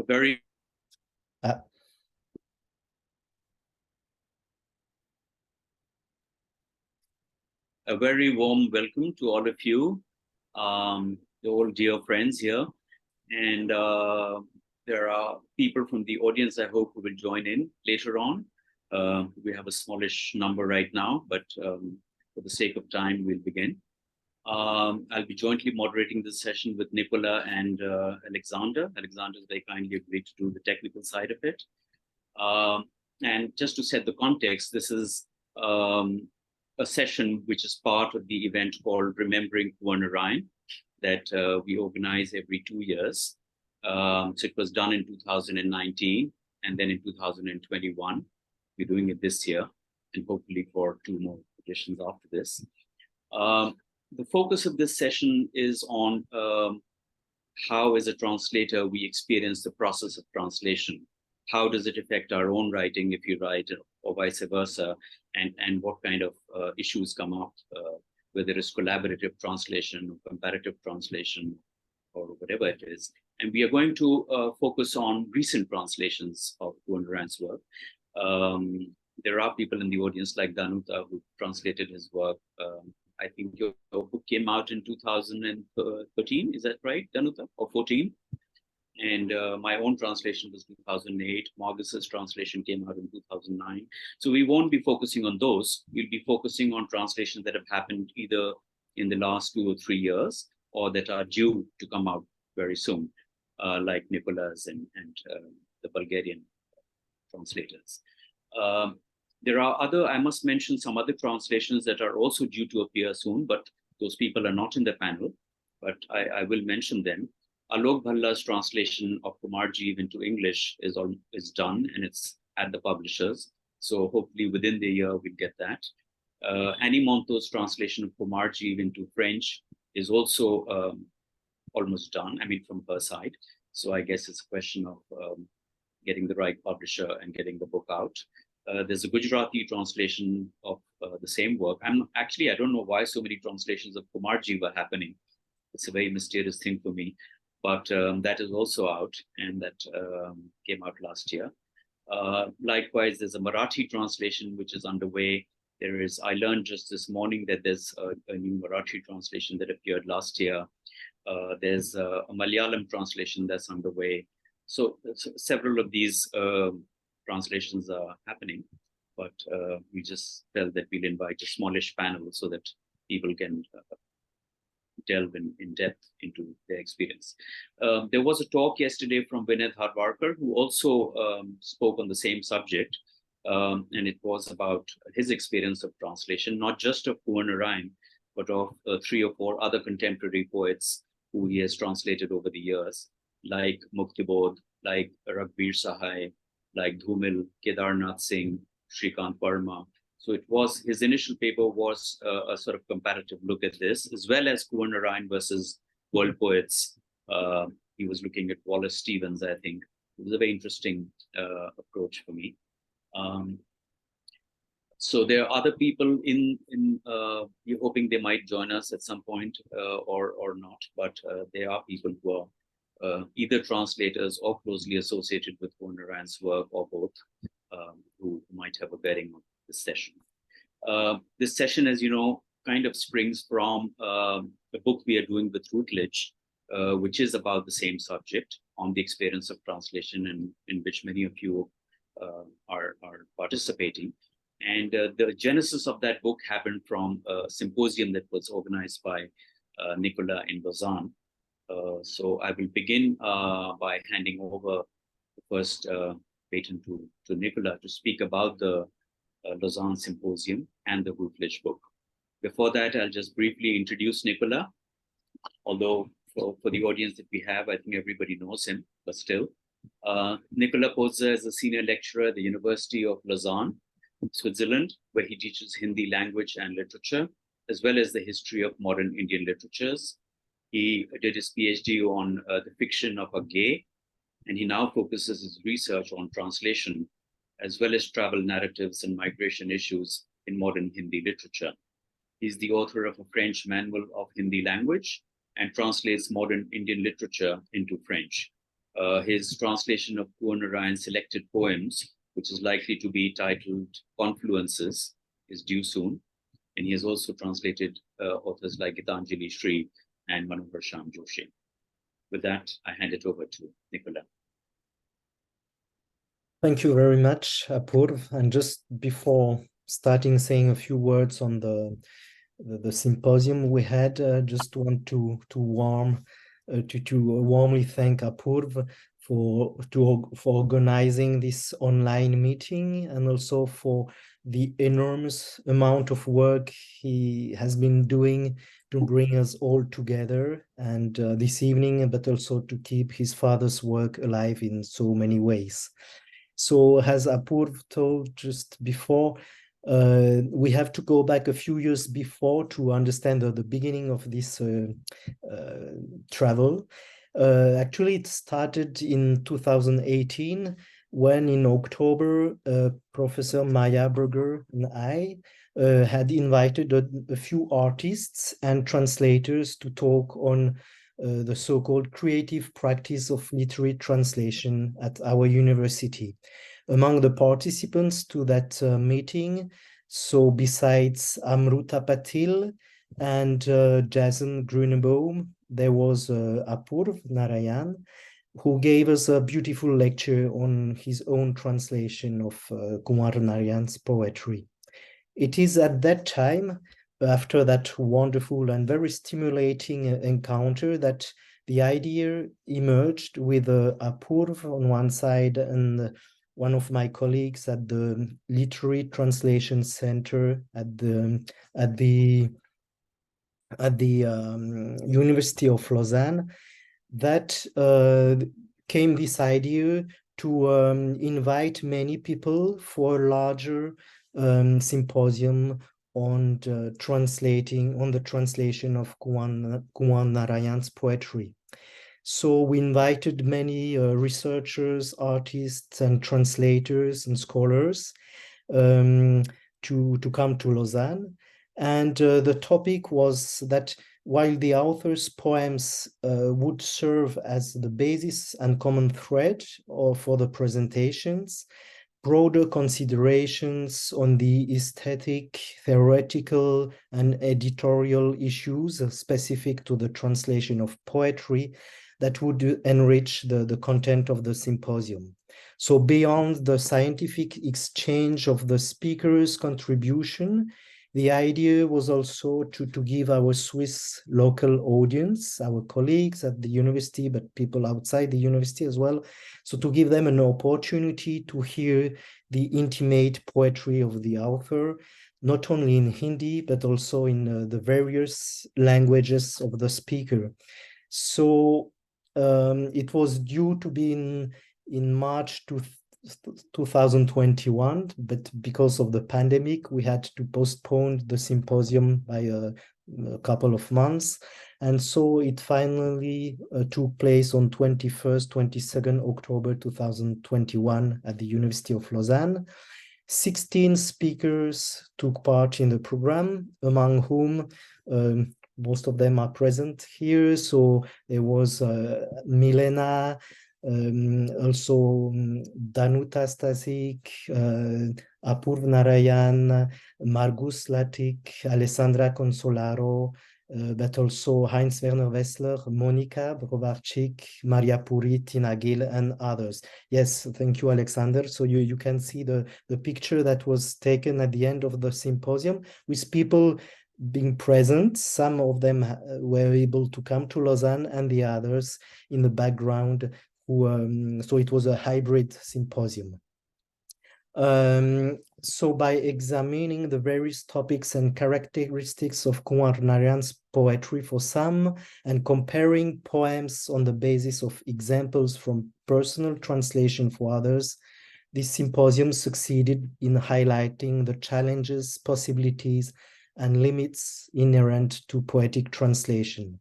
A very warm welcome to all of you, the old dear friends here. And there are people from the audience, I hope, who will join in later on. We have a smallish number right now, but for the sake of time, we'll begin. I'll be jointly moderating this session with Nicola and Aleksandar. Aleksandar has very kindly agreed to do the technical side of it. And just to set the context, this is a session which is part of the event called Remembering Kunwar Narain that we organize every 2 years. So it was done in 2019 and then in 2021. We're doing it this year and hopefully for 2 more editions after this. The focus of this session is on how, as a translator, we experience the process of translation. How does it affect our own writing if you write, or vice versa, and what kind of issues come up, whether it's collaborative translation, or comparative translation, or whatever it is. And we are going to focus on recent translations of Kunwar Narain's work. There are people in the audience like Danuta who translated his work. I think your book came out in 2013, is that right, Danuta, or 14? And my own translation was 2008. Margus's translation came out in 2009. So we won't be focusing on those. We'll be focusing on translations that have happened either in the last 2 or 3 years or that are due to come out very soon, like Nicola's and the Bulgarian translators. There are other, I must mention some other translations that are also due to appear soon, but those people are not in the panel, but I will mention them. Alok Bhalla's translation of Kumarjeev into English is done and it's at the publishers. So hopefully within the year we'll get that. Annie Monto's translation of Kumarjeev into French is also almost done, I mean, from her side. So I guess it's a question of getting the right publisher and getting the book out. There's a Gujarati translation of the same work. I don't know why so many translations of Kumarjeev are happening. It's a very mysterious thing for me, but that is also out and that came out last year. Likewise, there's a Marathi translation which is underway. I learned just this morning that there's a new Marathi translation that appeared last year. There's a Malayalam translation that's underway. So several of these translations are happening, but we just felt that we'll invite a smallish panel so that people can delve in depth into their experience. There was a talk yesterday from Vinay Dharwarkar, who also spoke on the same subject, and it was about his experience of translation, not just of Kunwar Narain, but of 3 or 4 other contemporary poets who he has translated over the years, like Muktibodh, like Raghbir Sahai, like Dhumil, Kedarnath Singh, Shrikant Verma. So his initial paper was a sort of comparative look at this, as well as Kunwar Narain versus world poets. He was looking at Wallace Stevens, I think. It was a very interesting approach for me. So there are other people you're hoping they might join us at some point or not, but there are people who are either translators or closely associated with Kunwar Narain's work, or both, who might have a bearing on this session. This session, as you know, kind of springs from the book we are doing with Routledge, which is about the same subject, on the experience of translation, and in which many of you are participating. And the genesis of that book happened from a symposium that was organized by Nicola in Lausanne. So I will begin by handing over the first baton to Nicola to speak about the Lausanne Symposium and the Routledge book. Before that, I'll just briefly introduce Nicola, although for the audience that we have, I think everybody knows him, but still. Nicola Pozza is a senior lecturer at the University of Lausanne, Switzerland, where he teaches Hindi language and literature, as well as the history of modern Indian literatures. He did his PhD on the fiction of a gay, and he now focuses his research on translation, as well as travel narratives and migration issues in modern Hindi literature. He's the author of a French manual of Hindi language and translates modern Indian literature into French. his translation of Kunwar Narain's selected poems, which is likely to be titled Confluences, is due soon. And he has also translated authors like Gitanjali Shri and Manohar Shyam Joshi. With that, I hand it over to Nicola. Thank you very much, Apurva. And just before starting saying a few words on the symposium we had, just want to warmly thank Apurva for organizing this online meeting, and also for the enormous amount of work he has been doing to bring us all together and this evening, but also to keep his father's work alive in so many ways. So as Apurva told just before, we have to go back a few years before to understand the beginning of this travel. Actually, it started in 2018 when in October, Professor Maya Berger and I had invited a few artists and translators to talk on the so-called creative practice of literary translation at our university. Among the participants to that meeting, so besides Amruta Patil and Jason Grunenbaum, there was Apurva Narayan, who gave us a beautiful lecture on his own translation of Kunwar Narayan's poetry. It is at that time, after that wonderful and very stimulating encounter, that the idea emerged with Apurva on one side and one of my colleagues at the Literary Translation Center at the University of Lausanne, that came this idea to invite many people for a larger symposium on the translation of Kunwar Narayan's poetry. So we invited many researchers, artists, and translators and scholars to come to Lausanne. And the topic was that while the author's poems would serve as the basis and common thread for the presentations, broader considerations on the aesthetic, theoretical, and editorial issues specific to the translation of poetry that would enrich the content of the symposium. So beyond the scientific exchange of the speakers' contribution, the idea was also to give our Swiss local audience, our colleagues at the university, but people outside the university as well, so to give them an opportunity to hear the intimate poetry of the author, not only in Hindi, but also in the various languages of the speaker. So it was due to be in March 2021, but because of the pandemic, we had to postpone the symposium by a couple of months. And so it finally took place on 21st, 22nd October 2021 at the University of Lausanne. 16 speakers took part in the program, among whom most of them are present here. So there was Milena, also Danuta Stasik, Apurva Narayan, Margus Lattik, Alessandra Consolaro, but also Heinz Werner Wessler, Monika Brovarczyk, Maria Puri, Tina Gill, and others. Yes, thank you, Aleksandar. So you can see the picture that was taken at the end of the symposium with people being present. Some of them were able to come to Lausanne, and the others in the background. So it was a hybrid symposium. So by examining the various topics and characteristics of Kunwar Narayan's poetry for some, and comparing poems on the basis of examples from personal translation for others, this symposium succeeded in highlighting the challenges, possibilities, and limits inherent to poetic translation.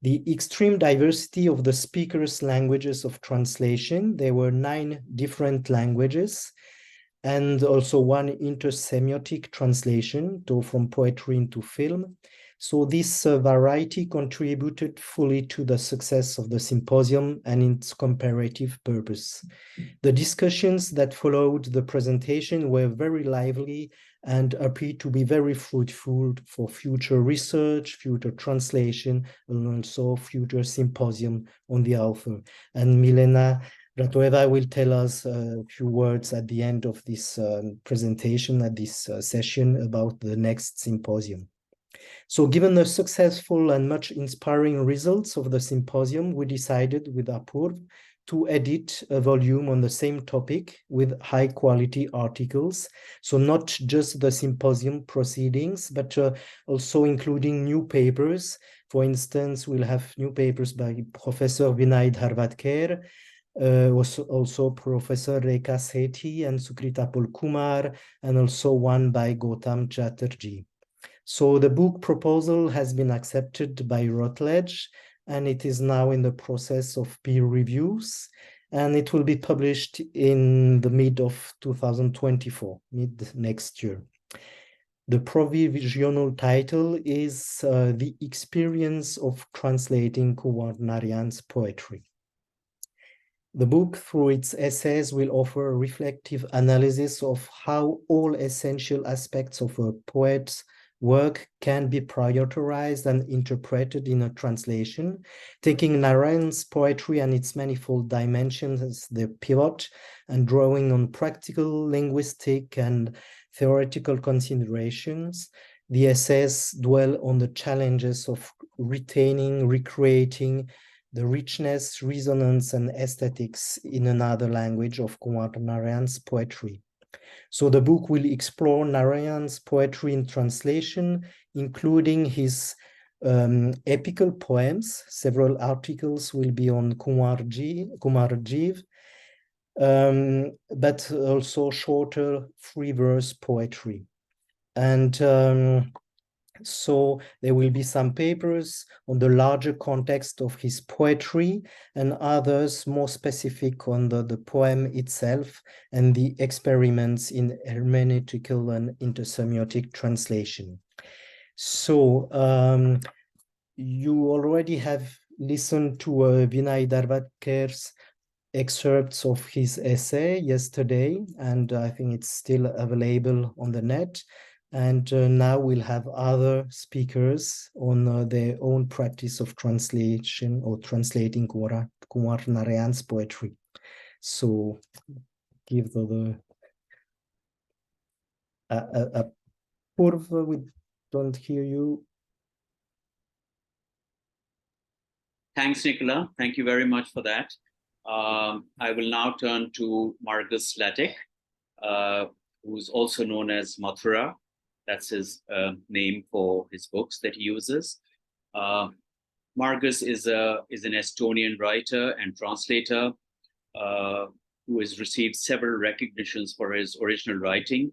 The extreme diversity of the speakers' languages of translation, there were 9 different languages, and also 1 intersemiotic translation from poetry into film, So this variety contributed fully to the success of the symposium and its comparative purpose. The discussions that followed the presentation were very lively and appear to be very fruitful for future research, future translation, and also future symposium on the author. And Milena Bratoeva will tell us a few words at the end of this presentation, at this session, about the next symposium. So given the successful and much inspiring results of the symposium, we decided with Apurva to edit a volume on the same topic with high quality articles. So not just the symposium proceedings, but also including new papers. For instance, we'll have new papers by Professor Vinay Dharwadkar, also Professor Rekha Sethi and Sukrita Kumar, and also one by Gautam Chatterjee. So the book proposal has been accepted by Routledge, and it is now in the process of peer reviews, and it will be published in the mid of 2024, mid next year. The provisional title is The Experience of Translating Kunwar Narain's Poetry. The book, through its essays, will offer a reflective analysis of how all essential aspects of a poet's work can be prioritized and interpreted in a translation, taking Narain's poetry and its manifold dimensions as the pivot and drawing on practical, linguistic, and theoretical considerations. The essays dwell on the challenges of retaining, recreating the richness, resonance, and aesthetics in another language of Kunwar Narain's poetry. So the book will explore Narain's poetry in translation, including his epical poems. Several articles will be on Kunwar Jiv, but also shorter free verse poetry. And so there will be some papers on the larger context of his poetry and others more specific on the poem itself and the experiments in hermeneutical and intersemiotic translation. So you already have listened to Vinay Dharwadkar's excerpts of his essay yesterday, and I think it's still available on the net. And now we'll have other speakers on their own practice of translation or translating Kunwar Narain's poetry. So give the Apurva, we don't hear you. Thanks, Nicola. Thank you very much for that. I will now turn to Margus Lattik, who's also known as Mathura. That's his name for his books that he uses. Margus is an Estonian writer and translator who has received several recognitions for his original writing.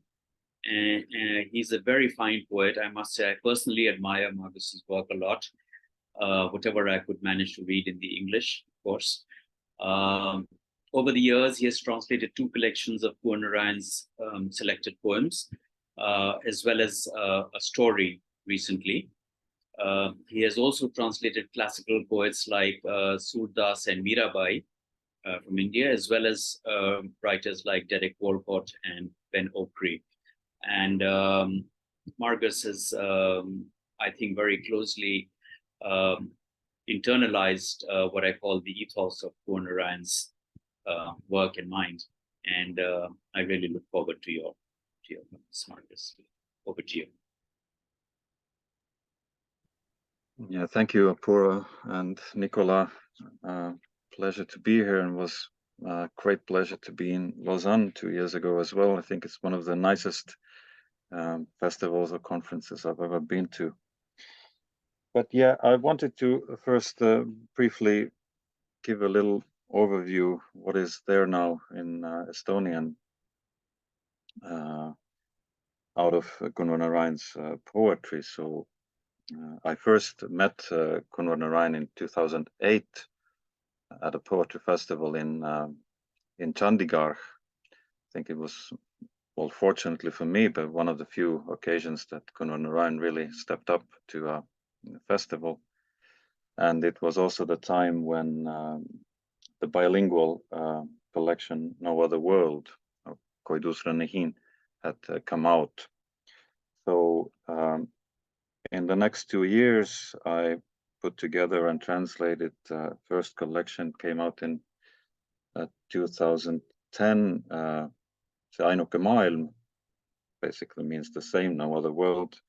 And he's a very fine poet. I must say, I personally admire Margus's work a lot, whatever I could manage to read in the English, of course. Over the years, he has translated 2 collections of Kunwar Narain's selected poems, as well as a story recently. He has also translated classical poets like Surdas and Mirabai from India, as well as writers like Derek Walcott and Ben Okri. And Margus has, I think, very closely internalized what I call the ethos of Kunwar Narain's work and mind. And I really look forward to your Margus. Over to you. Yeah, thank you, Apurva and Nicola. Pleasure to be here, and was a great pleasure to be in Lausanne 2 years ago as well. I think it's one of the nicest festivals or conferences I've ever been to. But yeah, I wanted to first briefly give a little overview what is there now in Estonian out of Kunwar Narain's poetry. So I first met Kunwar Narain in 2008 at a poetry festival in Chandigarh. I think it was, well, fortunately for me, but one of the few occasions that Kunwar Narain really stepped up to festival. And it was also the time when the bilingual collection No Other World, Koidusranihin, had come out. So in the next 2 years, I put together and translated first collection, came out in 2010. See Ainuke Maailm basically means the same, No Other World.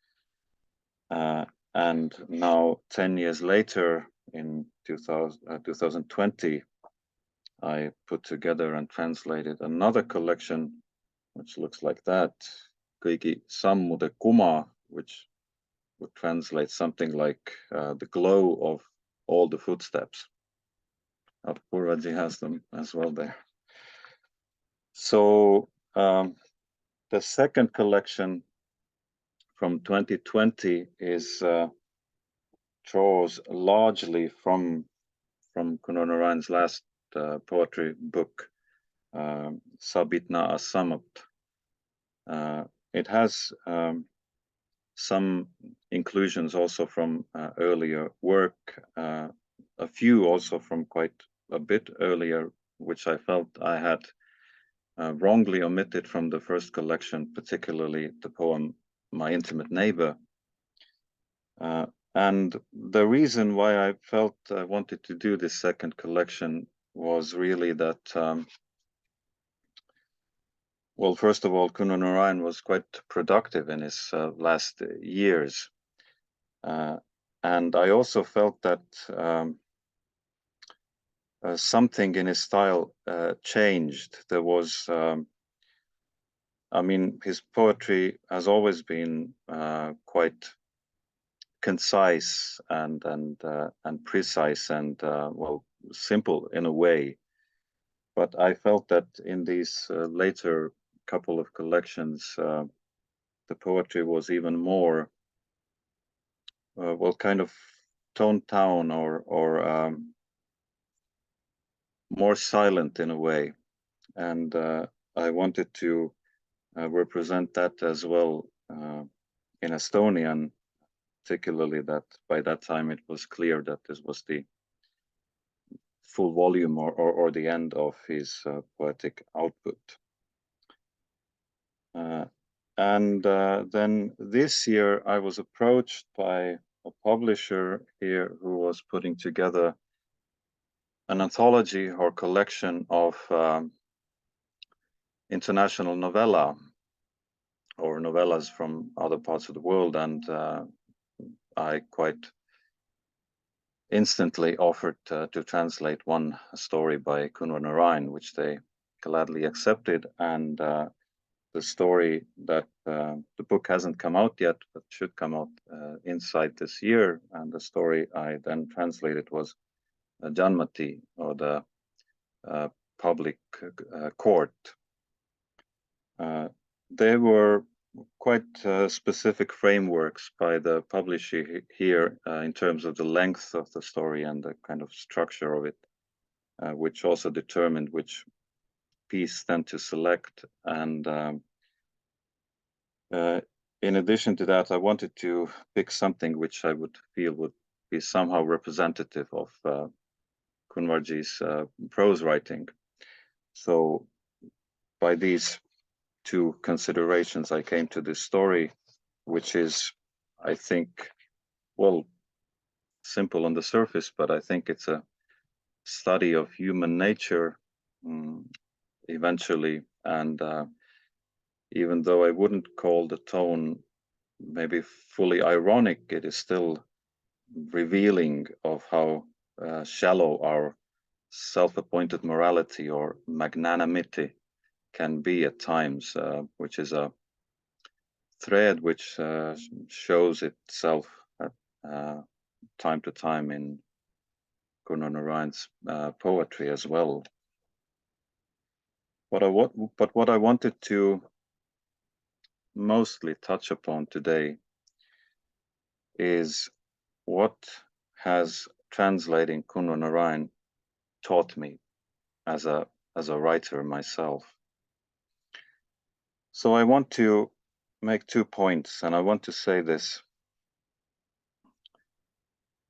And now 10 years later, in 2020, I put together and translated another collection, which looks like that, Kõigi sammude kuma, which would translate something like the glow of all the footsteps. Apurva has them as well there. So the second collection from 2020 is draws largely from Kunwar Narain's last poetry book, Sabitna Asamat. It has some inclusions also from earlier work, a few also from quite a bit earlier, which I felt I had wrongly omitted from the first collection, particularly the poem My Intimate Neighbor. And the reason why I felt I wanted to do this second collection was really that, well, first of all, Kunwar Narain was quite productive in his last years. And I also felt that something in his style changed. There was, I mean, his poetry has always been quite concise and precise and well, simple in a way. But I felt that in these later couple of collections, the poetry was even more, well, kind of toned down or more silent in a way. And I wanted to represent that as well in Estonian, particularly that by that time it was clear that this was the full volume or the end of his poetic output. And then this year I was approached by a publisher here who was putting together an anthology or collection of international novella or novellas from other parts of the world, and I quite instantly offered to translate one story by Kunwar Narain, which they gladly accepted. And the story that the book hasn't come out yet, but should come out inside this year. And the story I then translated was Janmati, or the public court. There were quite specific frameworks by the publisher here in terms of the length of the story and the kind of structure of it, which also determined which piece then to select. And in addition to that, I wanted to pick something which I would feel would be somehow representative of Kunwarji's prose writing. So by these two considerations, I came to this story, which is, I think, well, simple on the surface, but I think it's a study of human nature eventually. And even though I wouldn't call the tone maybe fully ironic, it is still revealing of how shallow our self-appointed morality or magnanimity can be at times, which is a thread which shows itself at time to time in Kunwar Narain's poetry as well. But what I wanted to mostly touch upon today is what has translating Kunwar Narain taught me as a writer myself. So I want to make 2 points, and I want to say this.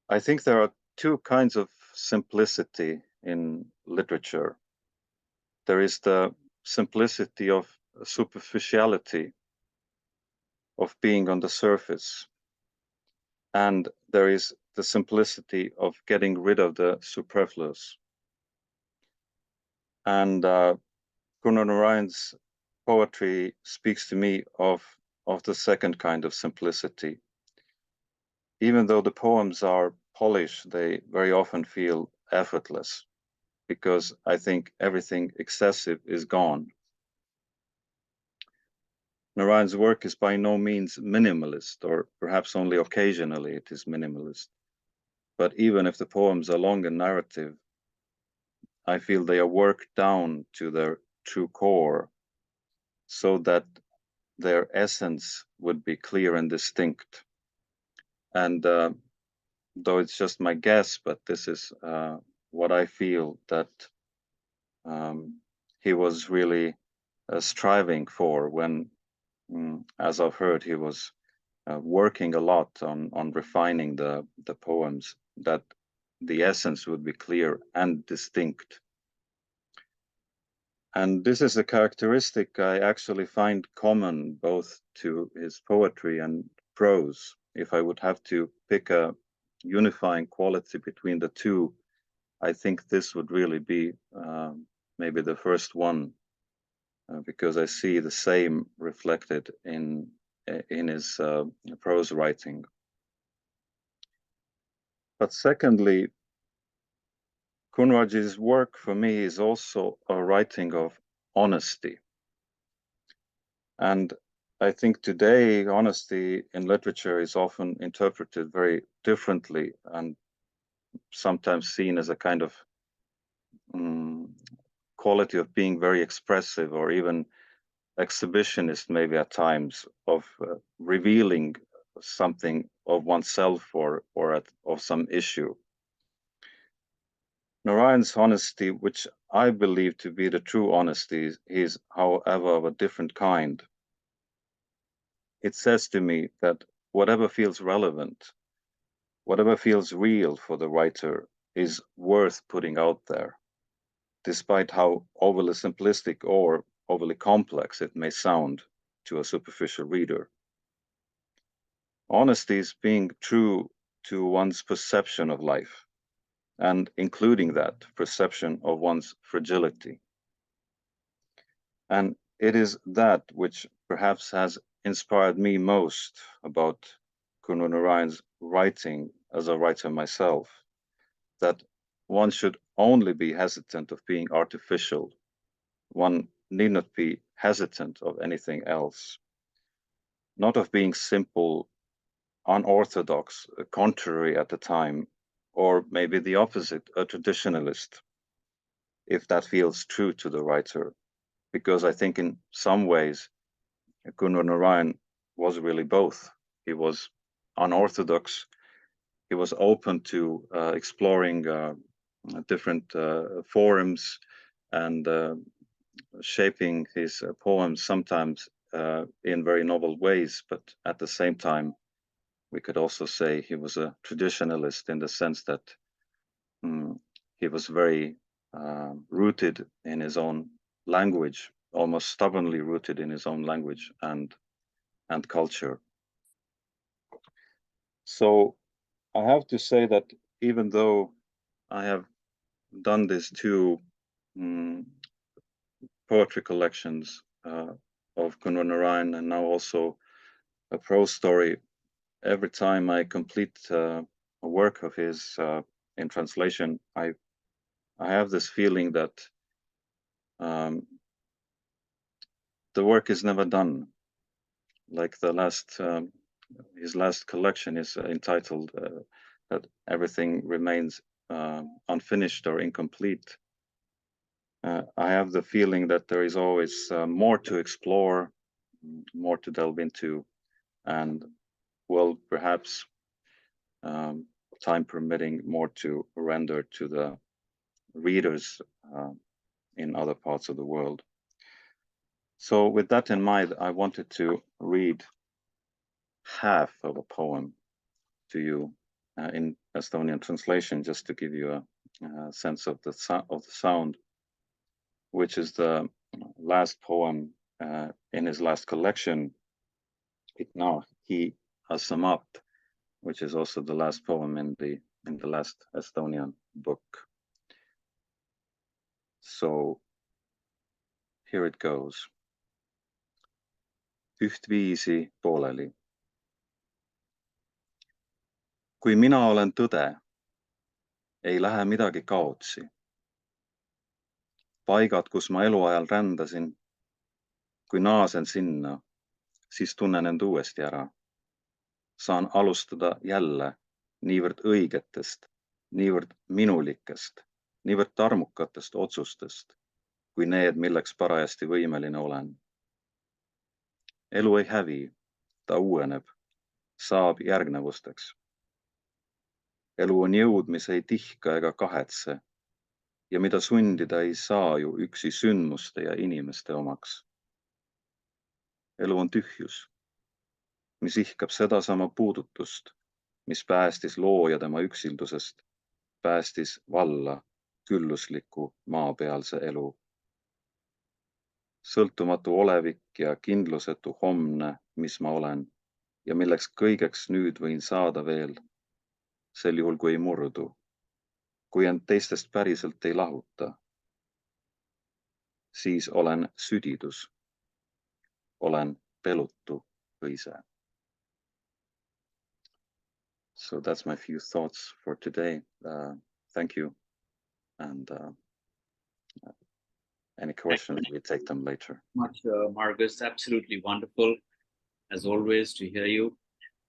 I think there are two kinds of simplicity in literature. There is the simplicity of superficiality, of being on the surface, and there is the simplicity of getting rid of the superfluous. And Kunwar Narain's poetry speaks to me of the second kind of simplicity. Even though the poems are polished, they very often feel effortless, because I think everything excessive is gone. Narain's work is by no means minimalist, or perhaps only occasionally it is minimalist. But even if the poems are long and narrative, I feel they are worked down to their true core, so that their essence would be clear and distinct. And though it's just my guess, but this is what I feel that he was really striving for when, as I've heard, he was working a lot on refining the poems, that the essence would be clear and distinct. And this is a characteristic I actually find common both to his poetry and prose. If I would have to pick a unifying quality between the two, I think this would really be maybe the first one, because I see the same reflected in his prose writing. But secondly, Kunwar's work for me is also a writing of honesty. And I think today honesty in literature is often interpreted very differently and sometimes seen as a kind of quality of being very expressive, or even exhibitionist maybe at times, of revealing something of oneself or of some issue. Narain's honesty, which I believe to be the true honesty, is however of a different kind. It says to me that whatever feels relevant, whatever feels real for the writer, is worth putting out there, despite how overly simplistic or overly complex it may sound to a superficial reader. Honesty is being true to one's perception of life, and including that perception of one's fragility. And it is that which perhaps has inspired me most about Kunwar Narain's writing as a writer myself, that one should only be hesitant of being artificial. One need not be hesitant of anything else, not of being simple, unorthodox, contrary at the time, or maybe the opposite, a traditionalist, if that feels true to the writer. Because I think in some ways, Kunwar Narain was really both. He was unorthodox. He was open to exploring different forms and shaping his poems sometimes in very novel ways. But at the same time, we could also say he was a traditionalist in the sense that he was very rooted in his own language, almost stubbornly rooted in his own language and culture. So I have to say that even though I have done these two poetry collections of Kunwar Narain and now also a prose story, every time I complete a work of his in translation, I have this feeling that the work is never done. Like the last, his last collection is entitled that everything remains unfinished or incomplete. I have the feeling that there is always more to explore, more to delve into, and well, perhaps time permitting, more to render to the readers in other parts of the world. So with that in mind, I wanted to read half of a poem to you in Estonian translation, just to give you a sense of the sound, which is the last poem in his last collection. Now he has sum up, which is also the last poem in the last Estonian book. So here it goes. Ühtviisi pooleli. Kui mina olen tõde, ei lähe midagi kaotsi. Paigad, kus ma eluajal rändasin, kui naasen sinna, siis tunnen end uuesti ära. Saan alustada jälle niivõrd õigetest, niivõrd minulikest, niivõrd armukatest otsustest, kui need, milleks parajasti võimeline olen. Elu ei hävi, ta uueneb, saab järgnevusteks. Elu on jõud, mis ei tihka ega kahetse ja mida sundida ei saa ju üksi sündmuste ja inimeste omaks. Elu on tühjus, mis ihkab sedasama puudutust, mis päästis looja tema üksildusest, päästis valla küllusliku maapealse elu. Sõltumatu olevik ja kindlusetu homne, mis ma olen ja milleks kõigeks nüüd võin saada veel, sel juhul kui ei murdu, kui end teistest päriselt ei lahuta, siis olen südidus, olen pelutu õise. So that's my few thoughts for today. Thank you. And any questions, we take them later. Much, Margus. Absolutely wonderful, as always, to hear you.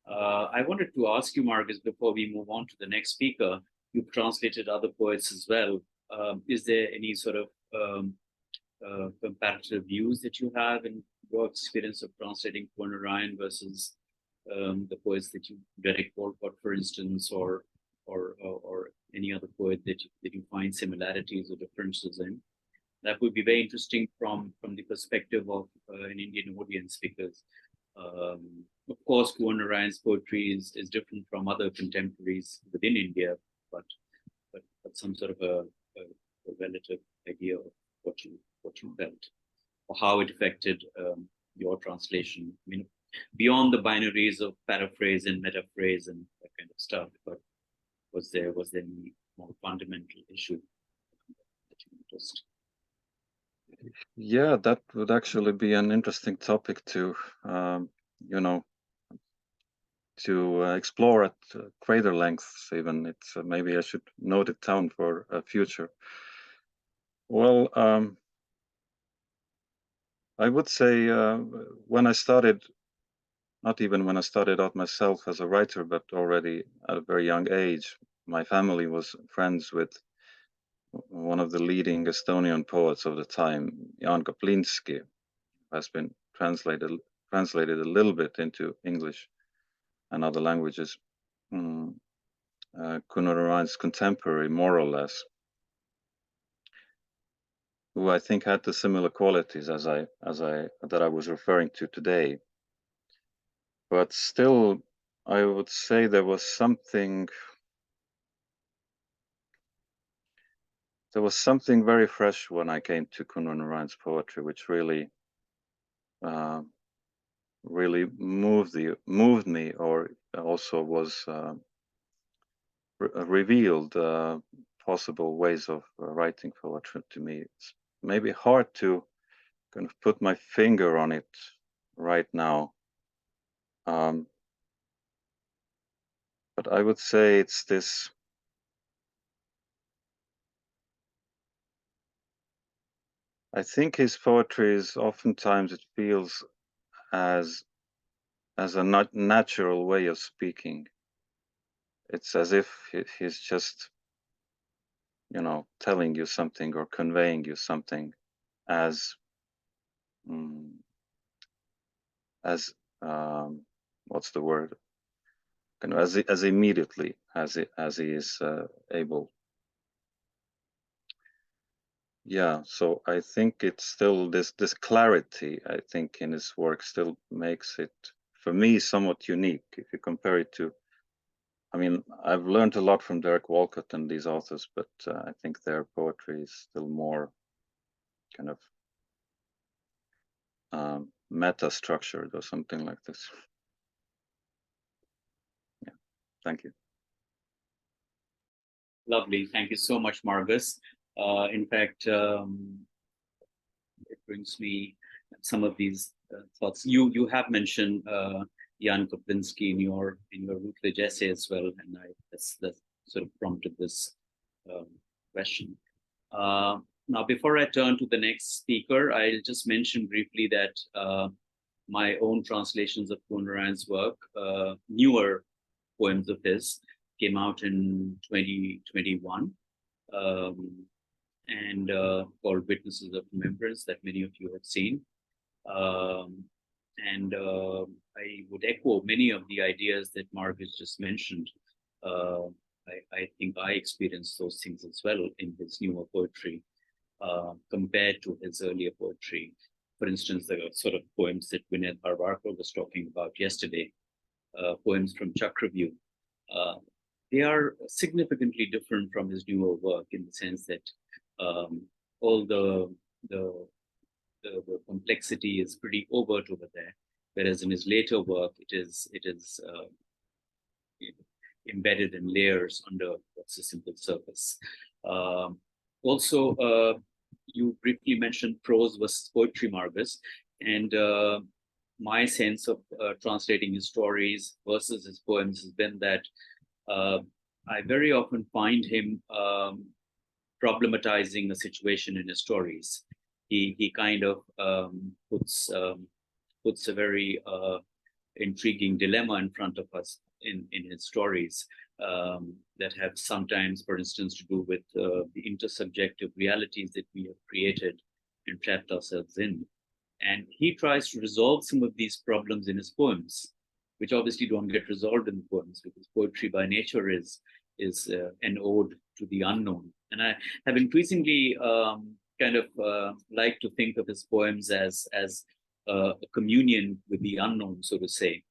I wanted to ask you, Margus, before we move on to the next speaker, you've translated other poets as well. Is there any sort of comparative views that you have in your experience of translating Kunwar Narain versus the poets that you, Derek Walcott, for instance, or any other poet that you find similarities or differences in? That would be very interesting from the perspective of an Indian audience, because of course, Kunwar Narain's poetry is different from other contemporaries within India, but some sort of a relative idea of what you felt or how it affected your translation. I mean, beyond the binaries of paraphrase and metaphrase and that kind of stuff, but was there any more fundamental issue that you noticed? Yeah, that would actually be an interesting topic to, to explore at greater length. Even it's maybe I should note it down for a future. Well, I would say when I started, not even when I started out myself as a writer, but already at a very young age, my family was friends with one of the leading Estonian poets of the time, Jan Kaplinski, has been translated a little bit into English and other languages. Kunwar Narain's contemporary, more or less, who I think had the similar qualities as I was referring to today. But still, I would say there was something very fresh when I came to Kunwar Narain's poetry, which really moved me, or also was revealed possible ways of writing poetry to me. It's maybe hard to kind of put my finger on it right now. But I would say it's this I think his poetry is oftentimes, it feels as a natural way of speaking. It's as if he's just, telling you something or conveying you something as what's the word? Kind of as immediately as he is able. Yeah, so I think it's still this clarity, I think, in his work still makes it, for me, somewhat unique. If you compare it to I mean, I've learned a lot from Derek Walcott and these authors, but I think their poetry is still more kind of meta structured or something like this. Yeah, thank you. Lovely. Thank you so much, Margus. In fact, it brings me some of these thoughts. You have mentioned Jan Koplinski in your Routledge essay as well, and that's sort of prompted this question. Now, before I turn to the next speaker, I'll just mention briefly that my own translations of Kunwar Narain's work, newer poems of his, came out in 2021, and called Witnesses of Remembrance, that many of you have seen. And I would echo many of the ideas that Margus just mentioned. I think I experienced those things as well in his newer poetry compared to his earlier poetry. For instance, the sort of poems that Vinay Bharwarkar was talking about yesterday, poems from Chakravyu. They are significantly different from his newer work in the sense that all the complexity is pretty overt over there, whereas in his later work, it is embedded in layers under what's a simple surface. Also, you briefly mentioned prose versus poetry, Margus, and my sense of translating his stories versus his poems has been that I very often find him problematizing a situation in his stories. He kind of puts a very intriguing dilemma in front of us in his stories that have sometimes, for instance, to do with the intersubjective realities that we have created and trapped ourselves in. And he tries to resolve some of these problems in his poems, which obviously don't get resolved in the poems, because poetry by nature is an ode to the unknown. And I have increasingly like to think of his poems as a communion with the unknown, so to say.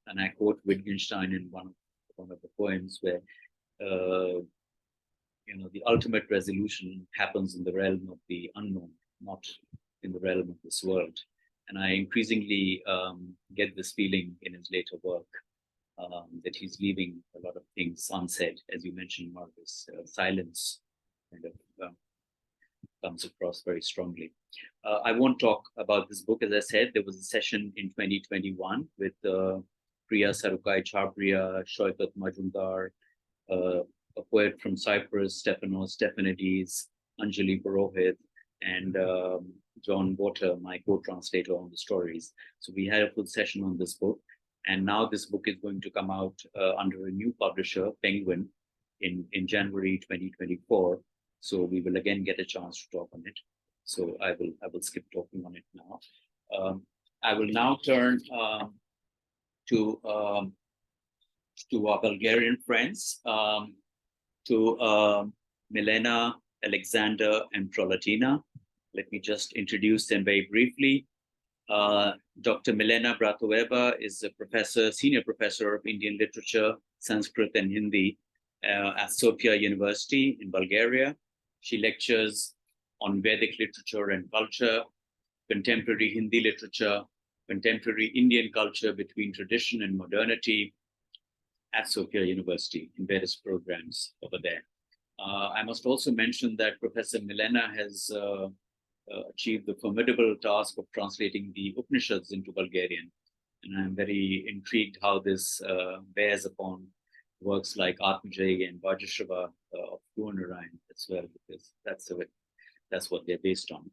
And I quote Wittgenstein in one of the poems where the ultimate resolution happens in the realm of the unknown, not in the realm of this world. And I increasingly get this feeling in his later work that he's leaving a lot of things unsaid. As you mentioned, Margus, silence kind of comes across very strongly. I won't talk about this book. As I said, there was a session in 2021 with Priya Sarukai Chhabria, Shoikat Majumdar, a poet from Cyprus, Stefanos Stephanidis, Anjali Purohit, and John Water, my co-translator on the stories. So we had a full session on this book. And now this book is going to come out under a new publisher, Penguin, in January 2024. So we will again get a chance to talk on it. So I will skip talking on it now. I will now turn to our Bulgarian friends, to Milena, Aleksandar, and Proletina. Let me just introduce them very briefly. Dr. Milena Bratoeva is a senior professor of Indian literature, Sanskrit, and Hindi at Sofia University in Bulgaria. She lectures on Vedic literature and culture, contemporary Hindi literature, contemporary Indian culture between tradition and modernity at Sofia University in various programs over there. I must also mention that Professor Milena has achieved the formidable task of translating the Upanishads into Bulgarian. And I'm very intrigued how this bears upon works like Atmajay and Vajrashava of Kunwar Narain as well, because that's what they're based on.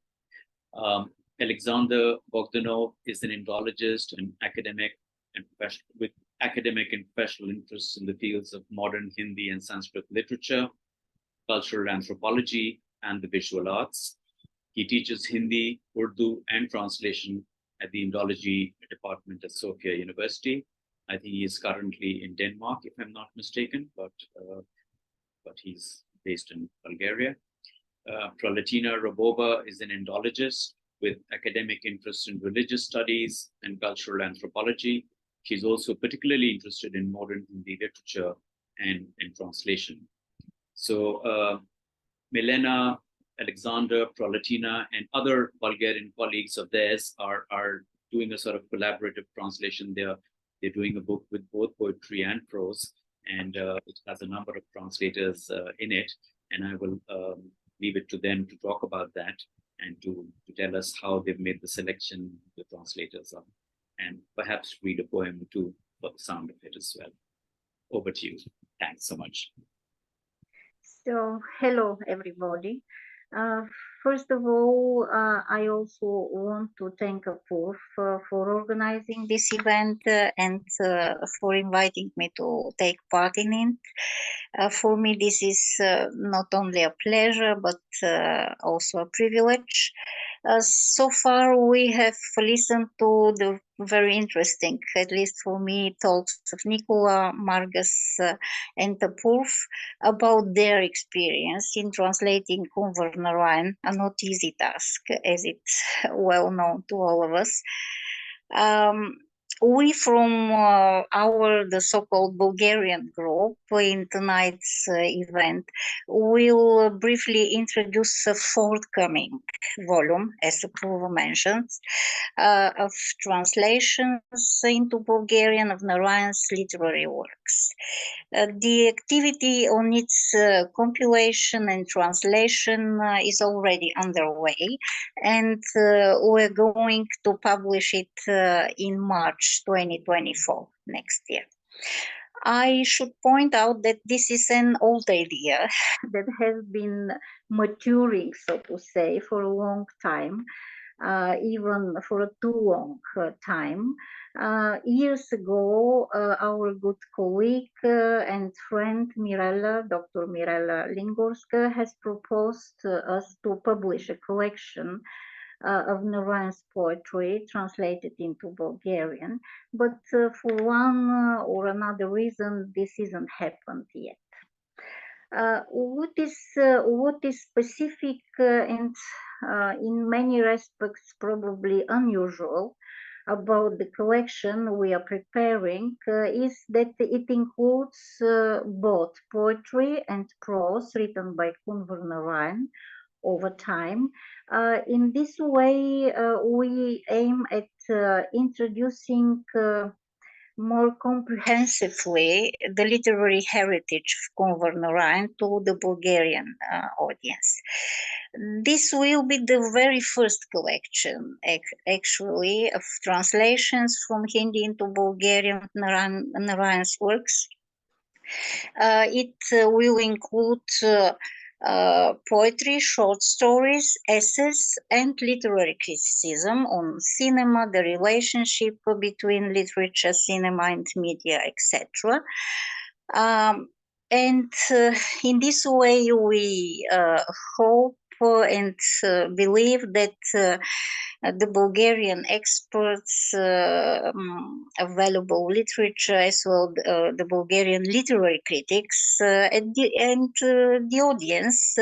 Aleksandar Bogdanov is an Indologist and academic and with academic and professional interests in the fields of modern Hindi and Sanskrit literature, cultural anthropology, and the visual arts. He teaches Hindi, Urdu, and translation at the Indology department at Sofia University. I think he is currently in Denmark, if I'm not mistaken, but he's based in Bulgaria. Proletina Robova is an Indologist with academic interests in religious studies and cultural anthropology. she's also particularly interested in modern Hindi literature and translation. So Milena, Aleksandar, Proletina, and other Bulgarian colleagues of theirs are doing a sort of collaborative translation. They're doing a book with both poetry and prose, and it has a number of translators in it. And I will leave it to them to talk about that and to tell us how they've made the selection the translators are, and perhaps read a poem or two for the sound of it as well. Over to you. Thanks so much. So, hello, everybody. First of all, I also want to thank Apurva for organizing this event and for inviting me to take part in it. For me, this is not only a pleasure, but also a privilege. So far, we have listened to the very interesting, at least for me, talks of Nicola, Margus, and Apurva about their experience in translating Kunwar Narain, a not easy task, as it's well known to all of us. We from the so-called Bulgarian group in tonight's event will briefly introduce a forthcoming volume, as Apurva mentioned, of translations into Bulgarian of Narain's literary works. The activity on its compilation and translation is already underway, and we're going to publish it in March 2024, next year. I should point out that this is an old idea that has been maturing, so to say, for a long time, even for a too long time. Years ago, our good colleague and friend Dr. Mirela Lingorska, has proposed us to publish a collection of Narain's poetry translated into Bulgarian, but for one or another reason, this hasn't happened yet. What is specific and in many respects probably unusual about the collection we are preparing is that it includes both poetry and prose written by Kunwar Narain over time. In this way, we aim at introducing more comprehensively the literary heritage of Kunwar Narain to the Bulgarian audience. This will be the very first collection, actually, of translations from Hindi into Bulgarian of Narain's works. It will include poetry, short stories, essays, and literary criticism on cinema, the relationship between literature, cinema, and media, etc. And in this way, we hope and believe that the Bulgarian experts, available literature, as well the Bulgarian literary critics, and the audience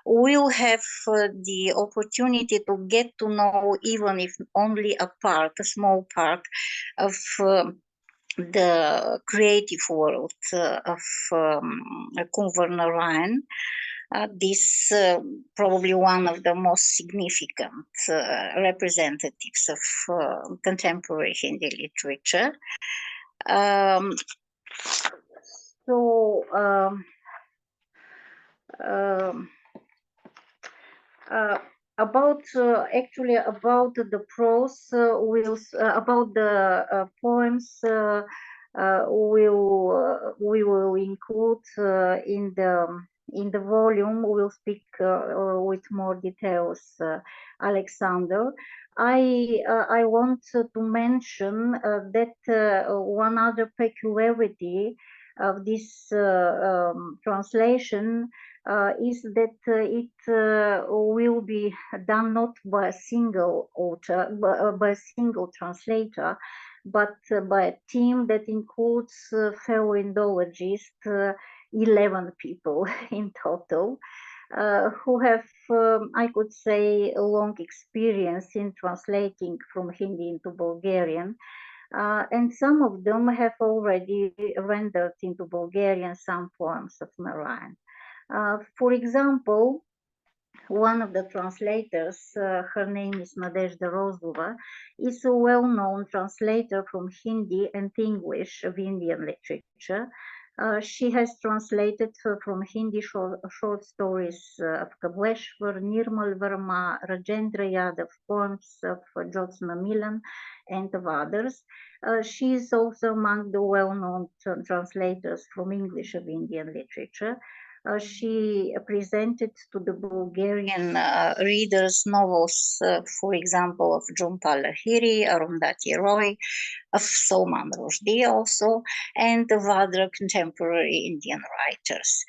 will have the opportunity to get to know, even if only a small part of the creative world of Kunwar Narain. This probably one of the most significant representatives of contemporary Hindi literature. About the prose, about the poems, we will include in the volume. We'll speak with more details, Aleksandar. I want to mention that one other peculiarity of this translation is that it will be done not by a single author, by a single translator, but by a team that includes fellow Indologists, 11 people in total, who have, I could say, a long experience in translating from Hindi into Bulgarian. And some of them have already rendered into Bulgarian some poems of Narain. For example, one of the translators, her name is Nadezhda Rozova, is a well-known translator from Hindi and English of Indian literature. She has translated from Hindi short stories of Kableshwar, Nirmal Verma, Rajendra Yadav, poems of Jyotsna Milan, and of others. She is also among the well-known translators from English of Indian literature. She presented to the Bulgarian readers novels, for example, of Jhumpal Lahiri, Arundhati Roy, of Salman Rushdie also, and of other contemporary Indian writers.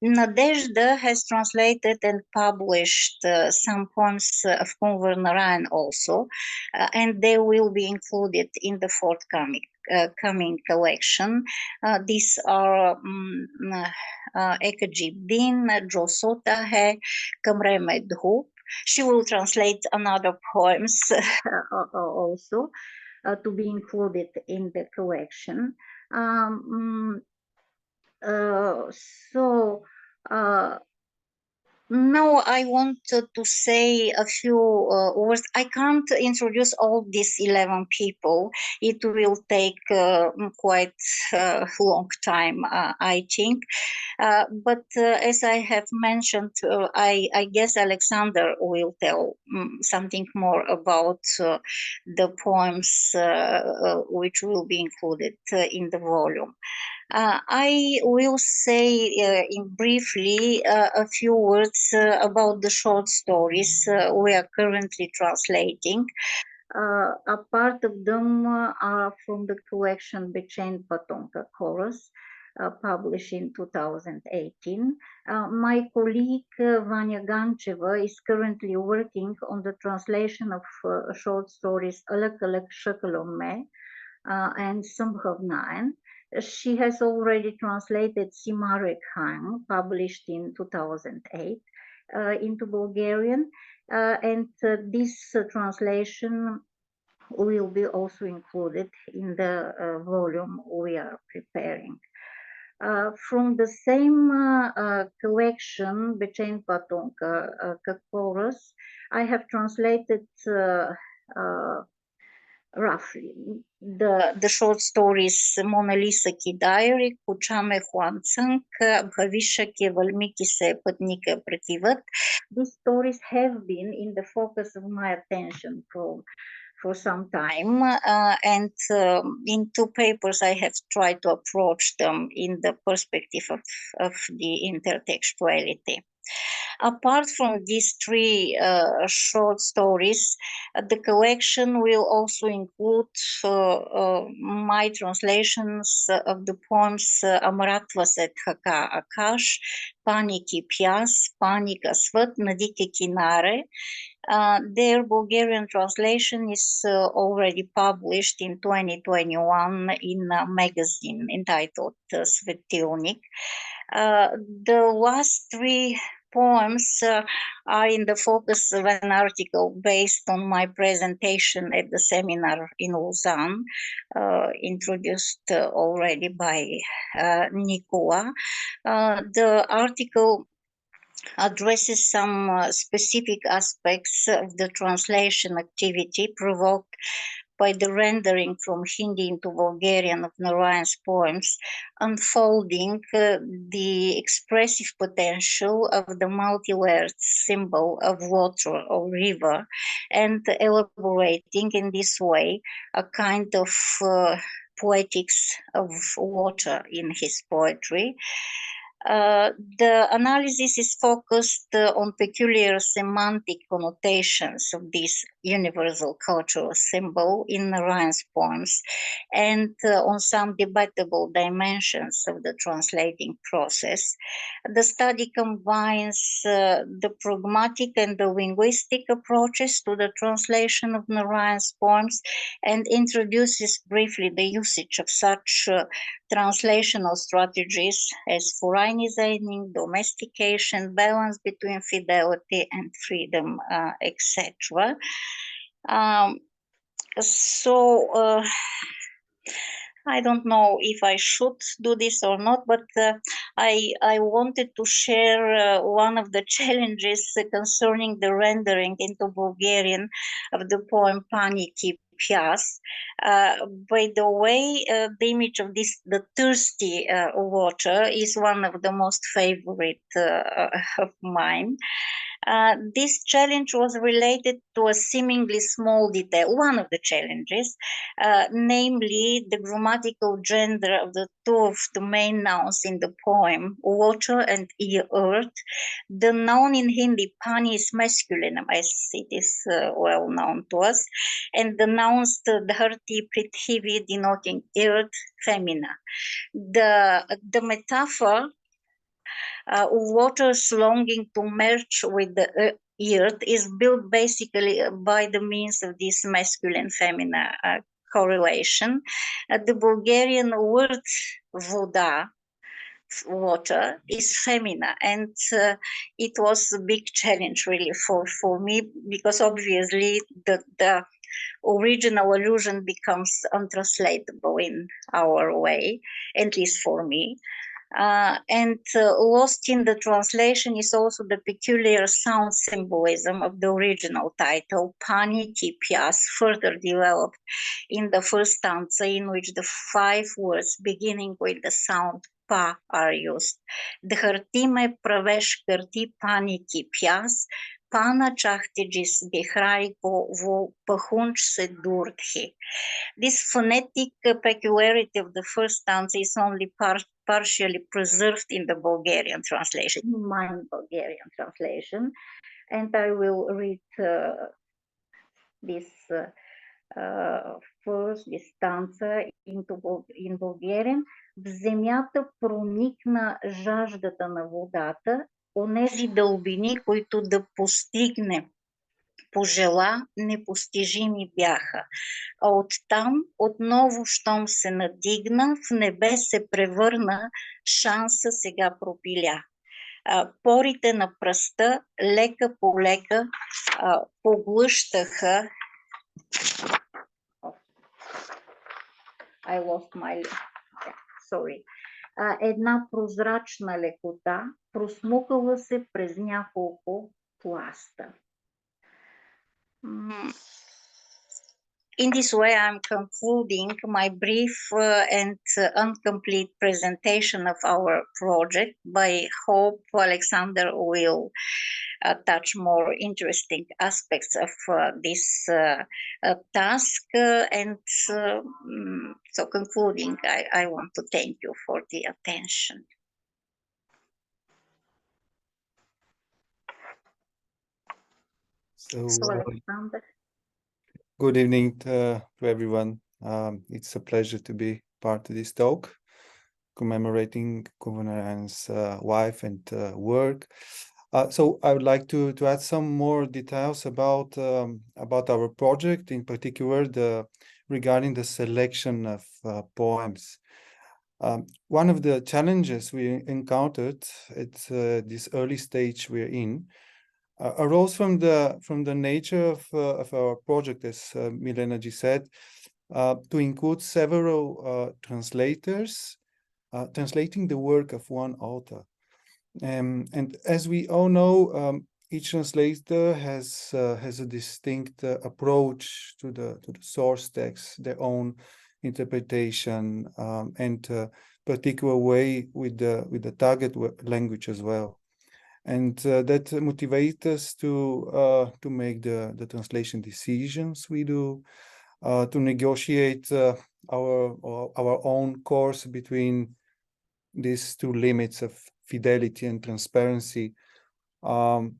Nadezhda has translated and published some poems of Kunwar Narain also, and they will be included in the forthcoming coming collection. These are Ekajib Din, Josota Hai, Kamre Mein Dhup. She will translate another poems also to be included in the collection. Now I want to say a few words. I can't introduce all these 11 people. It will take quite a long time, I think. But as I have mentioned, I guess Aleksandar will tell something more about the poems which will be included in the volume. I will say briefly a few words about the short stories we are currently translating. A part of them are from the collection Becen Patonka Chorus, published in 2018. My colleague Vanya Gancheva is currently working on the translation of short stories Alak Alak Shakalom Me and Sambhav Nain. She has already translated Simarek Hang, published in 2008, into Bulgarian, and this translation will be also included in the volume we are preparing. From the same collection, Becen Patonka Chorus, I have translated roughly the short stories Mona Lisa Ki Diary, Kuchame Huantsang, Bhavisha Ke Valmiki Se Patnika Prativat. These stories have been in the focus of my attention for some time, and in two papers I have tried to approach them in the perspective of the intertextuality. Apart from these three short stories, the collection will also include my translations of the poems Amratva et Haka Akash, Paniki Pias, Panika Svat, Nadike Kinare. Their Bulgarian translation is already published in 2021 in a magazine entitled Svetilnik. The last three poems are in the focus of an article based on my presentation at the seminar in Lausanne, introduced already by Nicola. The article addresses some specific aspects of the translation activity provoked by the rendering from Hindi into Bulgarian of Narain's poems, unfolding the expressive potential of the multi-layered symbol of water or river, and elaborating in this way a kind of poetics of water in his poetry. The analysis is focused on peculiar semantic connotations of this universal cultural symbol in Narain's poems, and on some debatable dimensions of the translating process. The study combines the pragmatic and the linguistic approaches to the translation of Narain's poems, and introduces briefly the usage of such translational strategies as foreignizing, domestication, balance between fidelity and freedom, etc. So I don't know if I should do this or not, but I wanted to share one of the challenges concerning the rendering into Bulgarian of the poem Paniki Pias. By the way, the image of this, the thirsty water, is one of the most favorite of mine. This challenge was related to a seemingly small detail, one of the challenges, namely the grammatical gender of the two of the main nouns in the poem, water and earth. The noun in Hindi, pani, is masculine, as it is well known to us, and the nouns dharti, prithvi, denoting earth, femina. The metaphor, waters longing to merge with the earth, is built basically by the means of this masculine-feminine correlation. The Bulgarian word voda, water, is femina, and it was a big challenge really for me, because obviously the original allusion becomes untranslatable in our way, at least for me. And lost in the translation is also the peculiar sound symbolism of the original title, Pani Kipias, further developed in the first stanza, in which the 5 words beginning with the sound pa are used. Dhartime praveš karti pani kipias, pana chahtigis bihraigo vo pahunch se durdhi. This phonetic peculiarity of the first stanza is only partially preserved in the Bulgarian translation, in my Bulgarian translation, and I will read this first, this stanza in Bulgarian. В земята проникна жаждата на водата, онези дълбини, които да постигне пожела, непостижими бяха. А оттам отново, щом се надигна, в небе се превърна, шанса сега пропиля. Порите на пръста лека по лека поглъщаха. I lost my... Sorry. Една прозрачна лекота просмукала се през няколко пласта. In this way, I'm concluding my brief and incomplete presentation of our project. I hope Aleksandar will touch more interesting aspects of this task. And so concluding, I want to thank you for the attention. So, Aleksandar. Good evening to everyone. It's a pleasure to be part of this talk, commemorating Kunwar Narain's wife and work. So I would like to add some more details about our project, in particular regarding the selection of poems. One of the challenges we encountered at this early stage we're in arose from the nature of our project, as Milena just said, to include several translators translating the work of one author. And as we all know, each translator has a distinct approach to the source text, their own interpretation, and particular way with the target language as well. And that motivates us to make the translation decisions we do, to negotiate our own course between these two limits of fidelity and transparency. And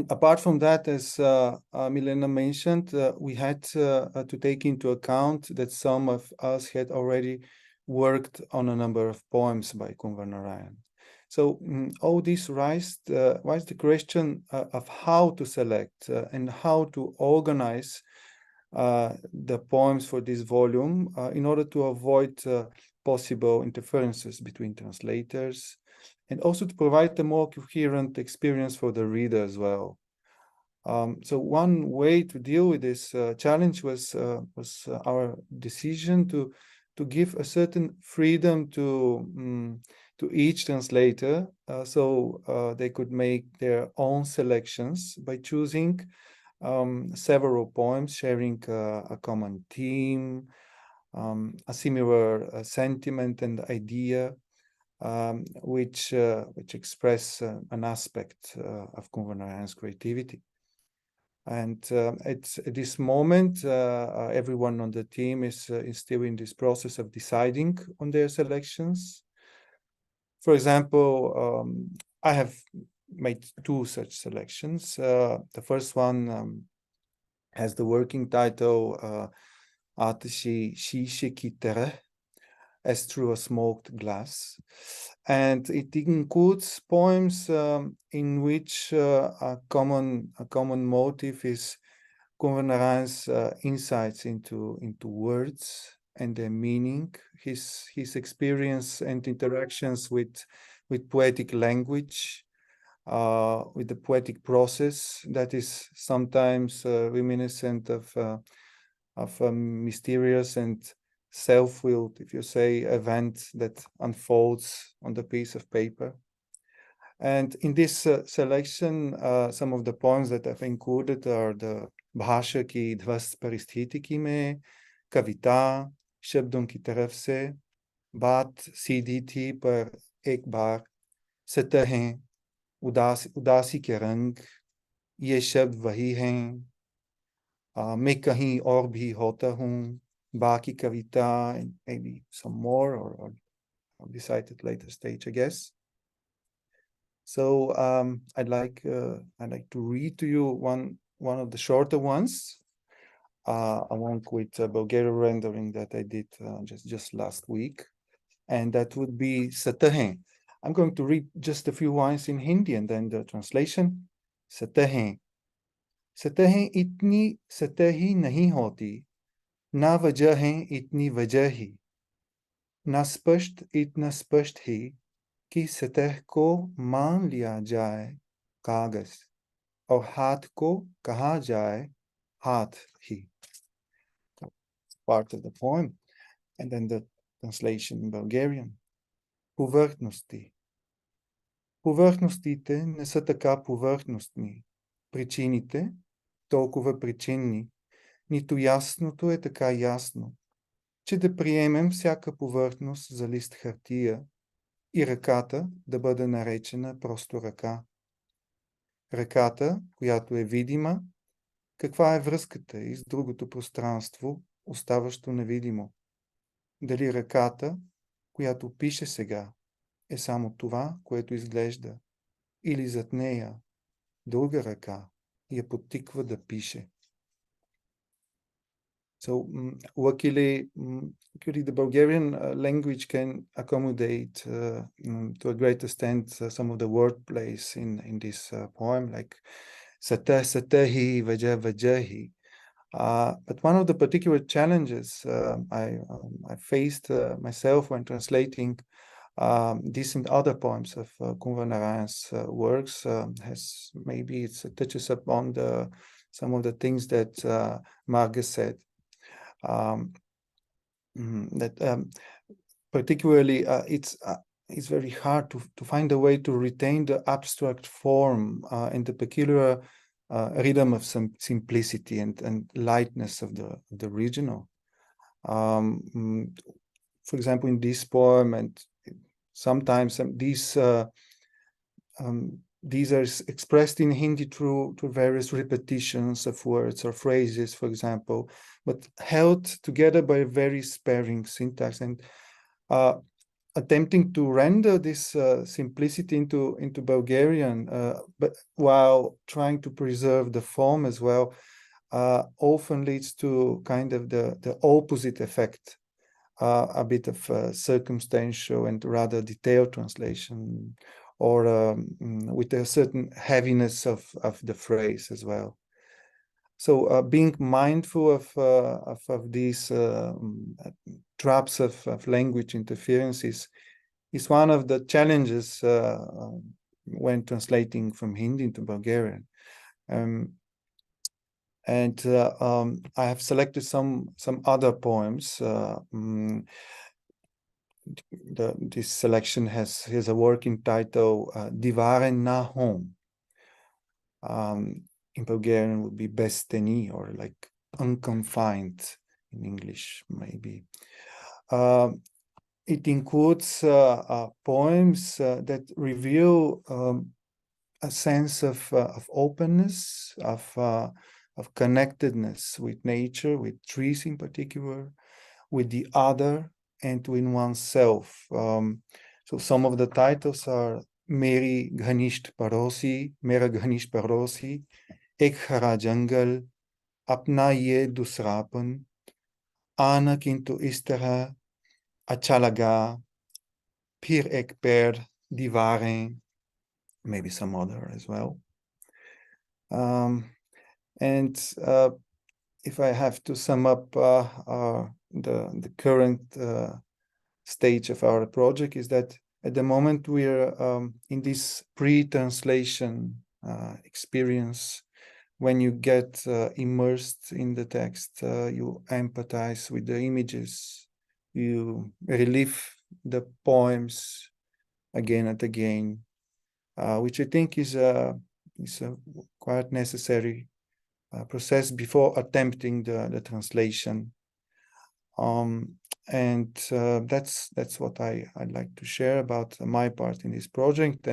apart from that, as Milena mentioned, we had to take into account that some of us had already worked on a number of poems by Kunwar Narain. So all this raised the question of how to select and how to organize the poems for this volume in order to avoid possible interferences between translators, and also to provide a more coherent experience for the reader as well. So one way to deal with this challenge was our decision to give a certain freedom to each translator, so they could make their own selections by choosing several poems sharing a common theme, a similar sentiment and idea, which express an aspect of Kunwar Narain's creativity. And at this moment, everyone on the team is still in this process of deciding on their selections. For example, I have made two such selections. The first one has the working title Atashi Shishe Ki Tereh, as through a smoked glass. And it includes poems in which a common motive is Kunwar Narain's insights into words and their meaning, his experience and interactions with poetic language, with the poetic process that is sometimes reminiscent of a mysterious and self-willed, if you say, event that unfolds on the piece of paper. And in this selection, some of the poems that I've included are the भाषा की ध्वस्त परिस्थिति की में, कविता, शब्दों की तरफ से, बात सीधी थी पर एक बार, सतहें, उदासी के रंग, ये शब्द वही हैं, मैं कहीं और भी होता हूँ, Baki Kavita, and maybe some more, or I'll decide at later stage, I guess. So I'd like to read to you one of the shorter ones, along with a Bulgarian rendering that I did just last week, and that would be Satahen. I'm going to read just a few lines in Hindi and then the translation. Satahen. Satahen itni satahi nahi hoti. ना वजह है इतनी वजह ही, ना स्पष्ट इतना स्पष्ट ही कि सतह को मान लिया जाए कागज और हाथ को कहा जाए हाथ ही. Part of the poem, and then the translation in Bulgarian. Повърхности. Повърхностите не са така повърхностни. Причините толкова причинни. Нито ясното е така ясно, че да приемем всяка повърхност за лист хартия и ръката да бъде наречена просто ръка. Ръката, която е видима, каква е връзката и с другото пространство, оставащо невидимо? Дали ръката, която пише сега, е само това, което изглежда, или зад нея друга ръка я подтиква да пише? So luckily, the Bulgarian language can accommodate to a great extent some of the wordplays in this poem, like satah satahi vajah vajahi. But one of the particular challenges I faced myself when translating these and other poems of Kunwar Narain's works has maybe it touches upon some of the things that Margus said. Particularly it's very hard to find a way to retain the abstract form and the peculiar rhythm of some simplicity and lightness of the original. For example, in this poem, and sometimes these are expressed in Hindi through various repetitions of words or phrases, for example, but held together by a very sparing syntax, and attempting to render this simplicity into Bulgarian, but while trying to preserve the form as well, often leads to kind of the opposite effect, a bit of circumstantial and rather detailed translation, or with a certain heaviness of the phrase as well. So being mindful of these traps of language interferences is one of the challenges when translating from Hindi into Bulgarian. And I have selected some other poems. This selection has a working title, Divaren na home. In Bulgarian would be besteni, or like unconfined in English, maybe. It includes poems that reveal a sense of openness, of connectedness with nature, with trees in particular, with the other, and with oneself. So some of the titles are Meri Ghanisht Parosi, Mera Ghanisht Parosi, Ek Hara Jungle, Apna Ye Dusrapan, Ana Kintu Istera, Achalaga, Pir Ek Per, Divaren, maybe some other as well. And if I have to sum up the current stage of our project, is that at the moment we're in this pre-translation experience. When you get immersed in the text, you empathize with the images, you relive the poems again and again, which I think is a quite necessary process before attempting the translation. And that's what I'd like to share about my part in this project.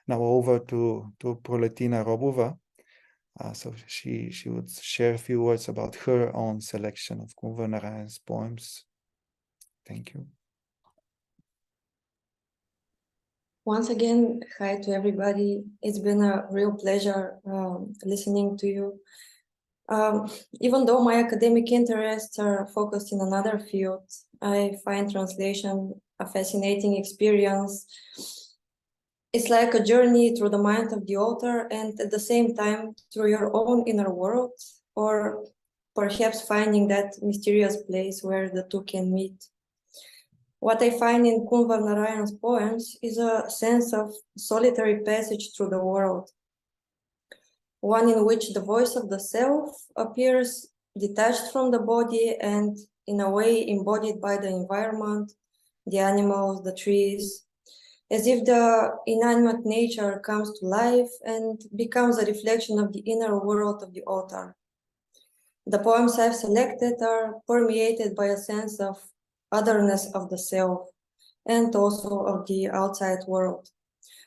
Now over to Proletina Robova. So she would share a few words about her own selection of Kunwar Narain's poems. Thank you. Once again, hi to everybody. It's been a real pleasure listening to you. Even though my academic interests are focused in another field, I find translation a fascinating experience. It's like a journey through the mind of the author and at the same time through your own inner world, or perhaps finding that mysterious place where the two can meet. What I find in Kunwar Narain's poems is a sense of solitary passage through the world, one in which the voice of the self appears detached from the body and in a way embodied by the environment, the animals, the trees, as if the inanimate nature comes to life and becomes a reflection of the inner world of the author. The poems I've selected are permeated by a sense of otherness of the self and also of the outside world.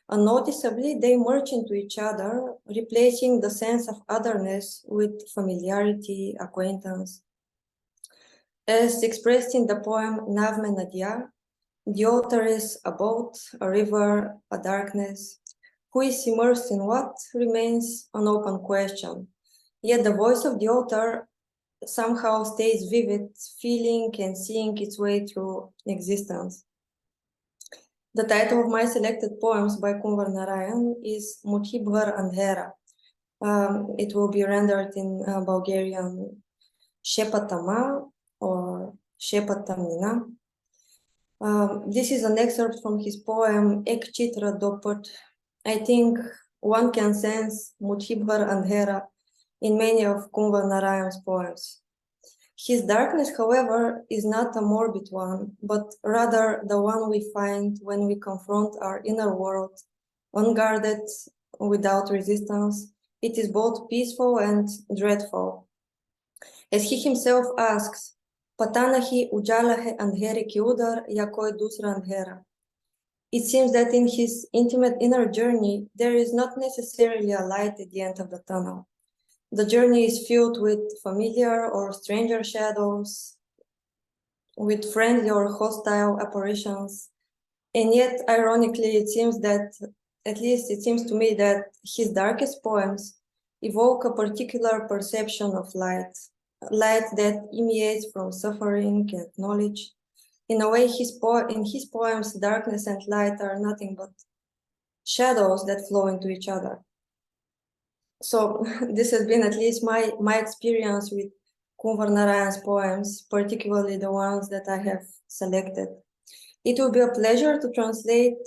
Unnoticeably, they merge into each other, replacing the sense of otherness with familiarity, acquaintance. As expressed in the poem Navme Nadia, the author is a boat, a river, a darkness. Who is immersed in what remains an open question. Yet the voice of the author somehow stays vivid, feeling and seeing its way through existence. The title of my selected poems by Kunwar Narain is Muthibhar Andhera. It will be rendered in Bulgarian Shepatama or Shepatamina. This is an excerpt from his poem Ek Chitra Dopot. I think one can sense Muthibhar Andhera in many of Kunwar Narain's poems. His darkness, however, is not a morbid one, but rather the one we find when we confront our inner world, unguarded, without resistance. It is both peaceful and dreadful. As he himself asks, Patanahi ujalahe andheri ki udar ya koi dusra andhera. It seems that in his intimate inner journey, there is not necessarily a light at the end of the tunnel. The journey is filled with familiar or stranger shadows, with friendly or hostile apparitions. And yet, ironically, it seems that, at least it seems to me, that his darkest poems evoke a particular perception of light that emanates from suffering and knowledge. In a way, in his poems, darkness and light are nothing but shadows that flow into each other. So this has been at least my experience with Kunwar Narain's poems, particularly the ones that I have selected. It will be a pleasure to translate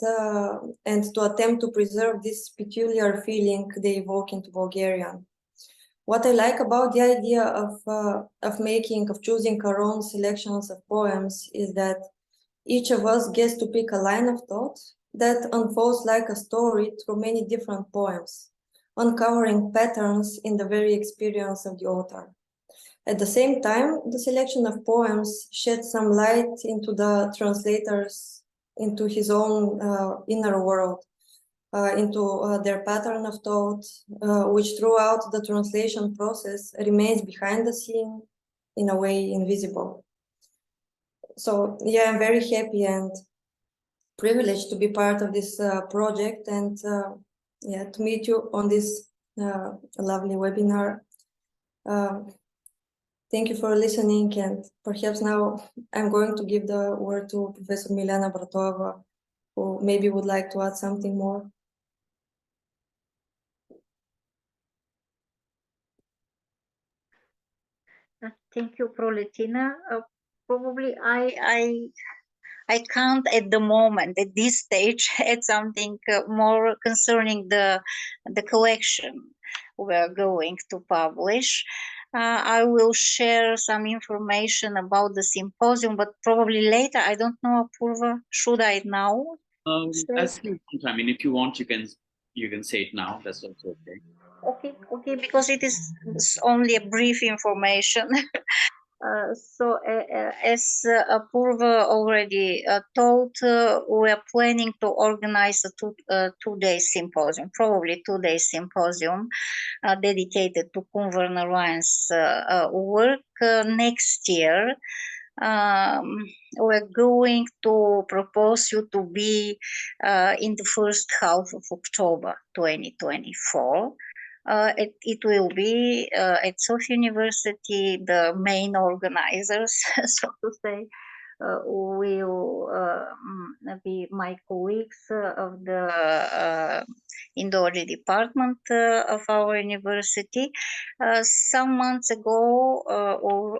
and to attempt to preserve this peculiar feeling they evoke into Bulgarian. What I like about the idea of choosing our own selections of poems is that each of us gets to pick a line of thought that unfolds like a story through many different poems, uncovering patterns in the very experience of the author. At the same time, the selection of poems sheds some light into the translator's, into his own inner world, into their pattern of thought, which throughout the translation process remains behind the scene, in a way invisible. So yeah, I'm very happy and privileged to be part of this project, and yeah, to meet you on this lovely webinar. Thank you for listening, and perhaps now I'm going to give the word to Professor Milena Bratoeva, who maybe would like to add something more. Thank you, Proletina. Probably I can't at the moment, at this stage, add something more concerning the collection we're going to publish. I will share some information about the symposium, but probably later. I don't know, Apurva, should I now? As you want. I mean, if you want, you can say it now. That's also okay. Okay, because it is only a brief information. As Apurva already told, we are planning to organize a two-day symposium, probably two-day symposium dedicated to Kunwar Narain's work next year. We're going to propose you to be in the first half of October 2024. It will be at Sofia University. The main organizers, so to say, will be my colleagues of the Indology department of our university. Some months ago,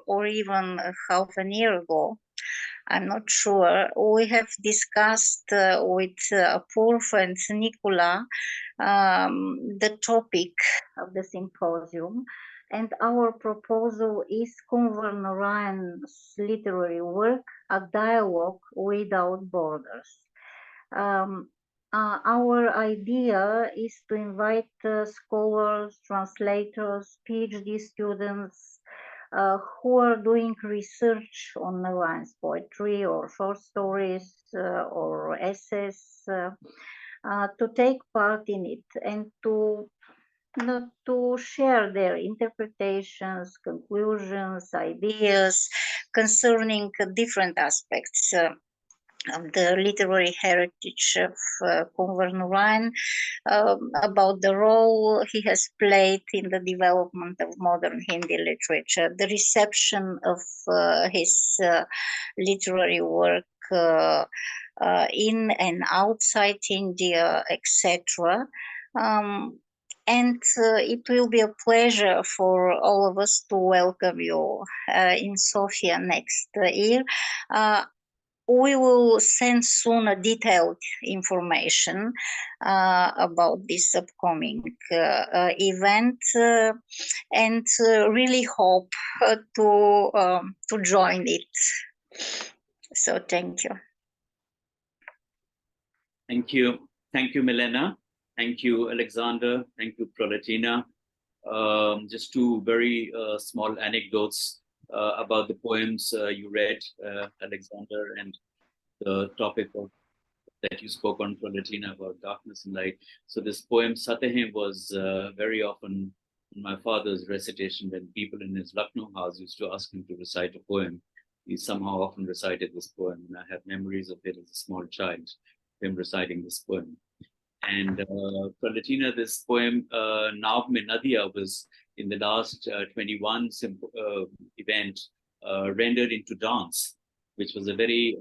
or even half a year ago, I'm not sure, we have discussed with Apurva and Nicola the topic of the symposium, and our proposal is Kunwar Narain's literary work, A Dialogue Without Borders. Our idea is to invite scholars, translators, PhD students who are doing research on Narain's poetry or short stories or essays to take part in it and to share their interpretations, conclusions, ideas concerning different aspects of the literary heritage of Kunwar Narain, about the role he has played in the development of modern Hindi literature, the reception of his literary work in and outside India, etc. And it will be a pleasure for all of us to welcome you in Sofia next year. We will send soon a detailed information about this upcoming event, and really hope to join it. So thank you. Thank you, Milena. Thank you, Aleksandar. Thank you, Proletina. Just two very small anecdotes about the poems you read, Aleksandar, and the topic that you spoke on, Proletina, about darkness and light. So this poem, Sateh, was very often in my father's recitation when people in his Lucknow house used to ask him to recite a poem. He somehow often recited this poem, and I have memories of it as a small child, him reciting this poem. And Proletina, this poem, Nav Mein Nadia, was in the last 21 event rendered into dance, which was a very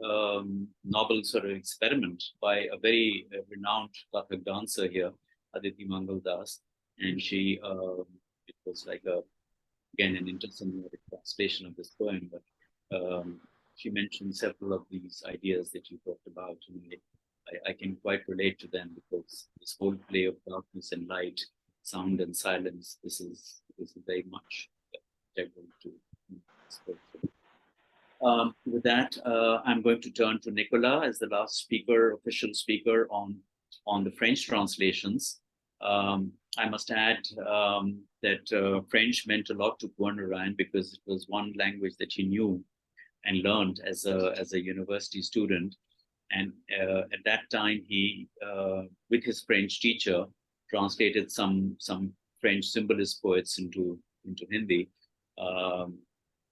novel sort of experiment by a very renowned Kathak dancer here, Aditi Mangal Das. And she, it was like again, an interesting translation of this poem, but she mentioned several of these ideas that you talked about. And I can quite relate to them, because this whole play of darkness and light, sound and silence, this is this is very much integral to this poetry. With that, I'm going to turn to Nicola as the last speaker, official speaker on the French translations. I must add that French meant a lot to Kunwar Narain because it was one language that he knew and learned as a university student. And at that time, he, with his French teacher, translated some French symbolist poets into Hindi.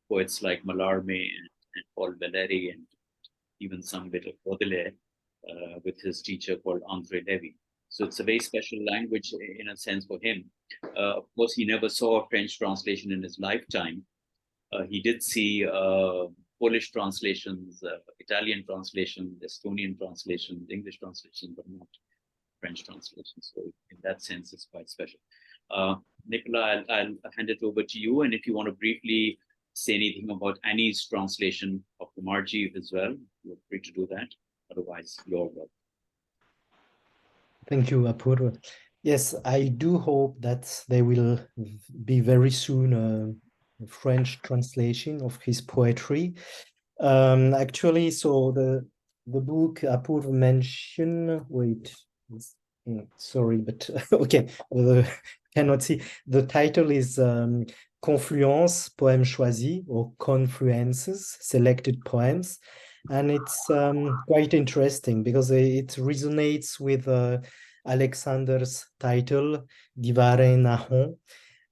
Poets like Mallarmé and Paul Valéry, and even some bit of Baudelaire, with his teacher called André Lévy. So it's a very special language in a sense for him. Of course, he never saw a French translation in his lifetime. He did see Polish translations, Italian translations, Estonian translations, English translations, but not French translations. So in that sense, it's quite special. Nicola, I'll hand it over to you. And if you want to briefly say anything about Annie's translation of the Margiv as well, you're free to do that. Otherwise, you're welcome. Thank you, Apurva. Yes, I do hope that there will be very soon a French translation of his poetry. Actually, so the book Apurva mentioned, wait, sorry, but okay, cannot see. The title is Confluence, Poèmes Choisis, or Confluences, Selected Poems. And it's quite interesting because it resonates with Aleksandar's title, Divare Nahon.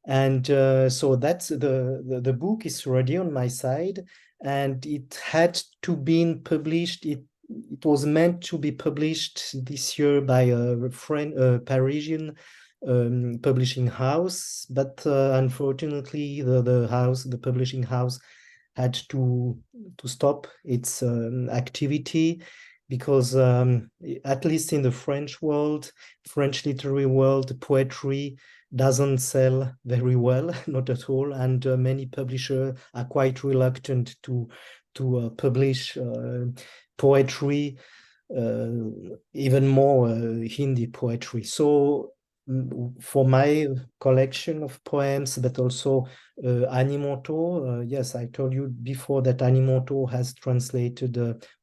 And so that's the book is ready on my side, and it had to be published. It was meant to be published this year by a Parisian publishing house, but unfortunately the publishing house had to stop its activity because at least in the French world, French literary world, poetry doesn't sell very well, not at all, and many publishers are quite reluctant to publish poetry, even more Hindi poetry. So for my collection of poems, but also Animoto, yes, I told you before that Animoto has translated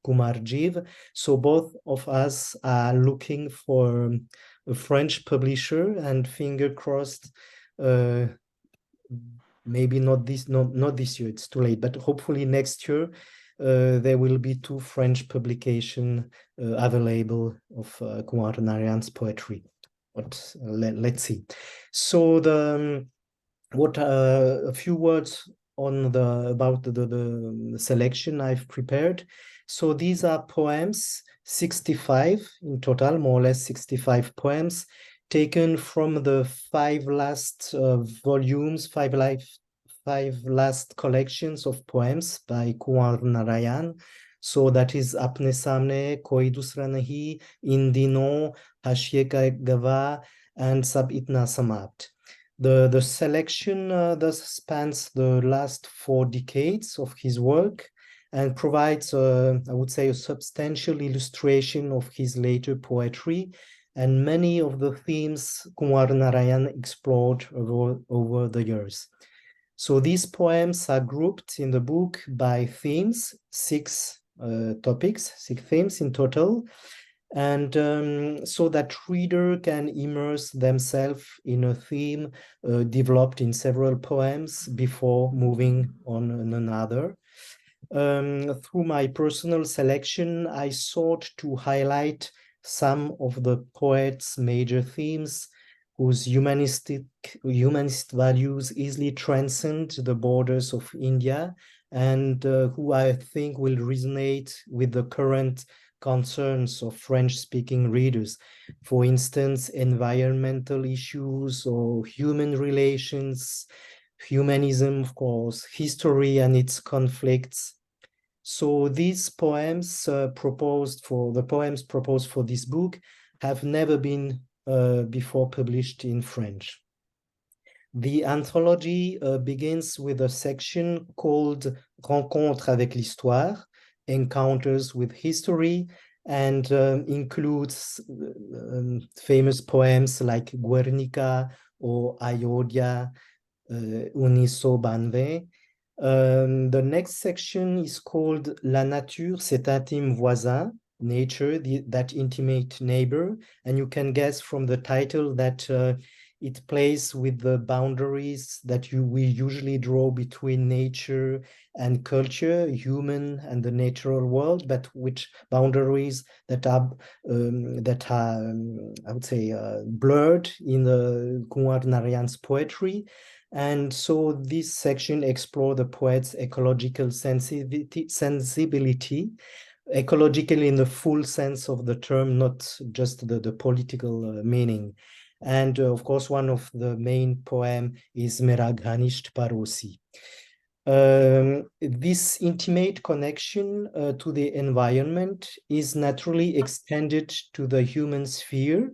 Kumarjiv. So both of us are looking for a French publisher, and finger crossed, maybe not this year, it's too late, but hopefully next year there will be 2 French publications available of Kunwar Narain's poetry. But let's see. So a few words on about the selection I've prepared. So these are poems, 65 in total, more or less 65 poems, taken from the 5 last volumes, 5 last collections of poems by Kunwar Narain. So that is Apne Samne, Koi Dusra Nahi, Indino, Hashiye Ka Gava, and Sab Itna Samapt. The selection thus spans the last 4 decades of his work and provides, I would say, a substantial illustration of his later poetry and many of the themes Kunwar Narain explored over the years. So these poems are grouped in the book by themes, 6 topics, 6 themes in total, and so that reader can immerse themselves in a theme developed in several poems before moving on another. Through my personal selection, I sought to highlight some of the poet's major themes whose humanist values easily transcend the borders of India, and who I think will resonate with the current concerns of French-speaking readers. For instance, environmental issues or human relations, humanism, of course, history and its conflicts. So these poems proposed for this book have never been before published in French. The anthology begins with a section called Rencontres avec l'Histoire, Encounters with History, and includes famous poems like Guernica or Ayodhya, Uniso Banve. The next section is called La nature, cet intime voisin, nature, that intimate neighbor. And you can guess from the title that it plays with the boundaries that we usually draw between nature and culture, human and the natural world, but which boundaries that are I would say blurred in the Kunwar Narain's poetry. And so this section explores the poet's ecological sensibility, ecological in the full sense of the term, not just the political meaning. And of course, one of the main poem is Meraghanisht Parosi. This intimate connection to the environment is naturally extended to the human sphere,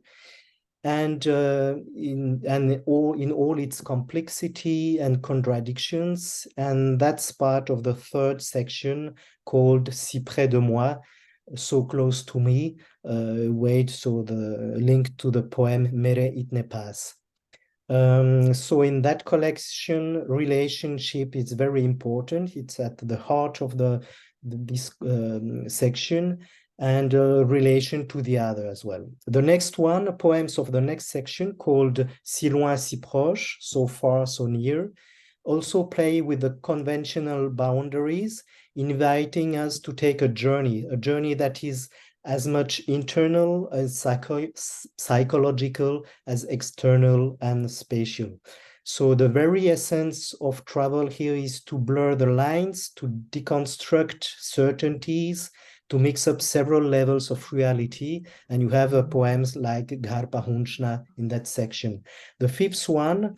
and in all its complexity and contradictions. And that's part of the third section called Si près de moi, so close to me, wait, so the link to the poem Mere itne pas. So in that collection, relationship is very important. It's at the heart of this section, and relation to the other as well. The next one, poems of the next section called Si loin, si proche, so far, so near, also play with the conventional boundaries, inviting us to take a journey that is as much internal as psychological as external and spatial. So the very essence of travel here is to blur the lines, to deconstruct certainties, to mix up several levels of reality. And you have poems like Ghar Pahunchna in that section. The fifth one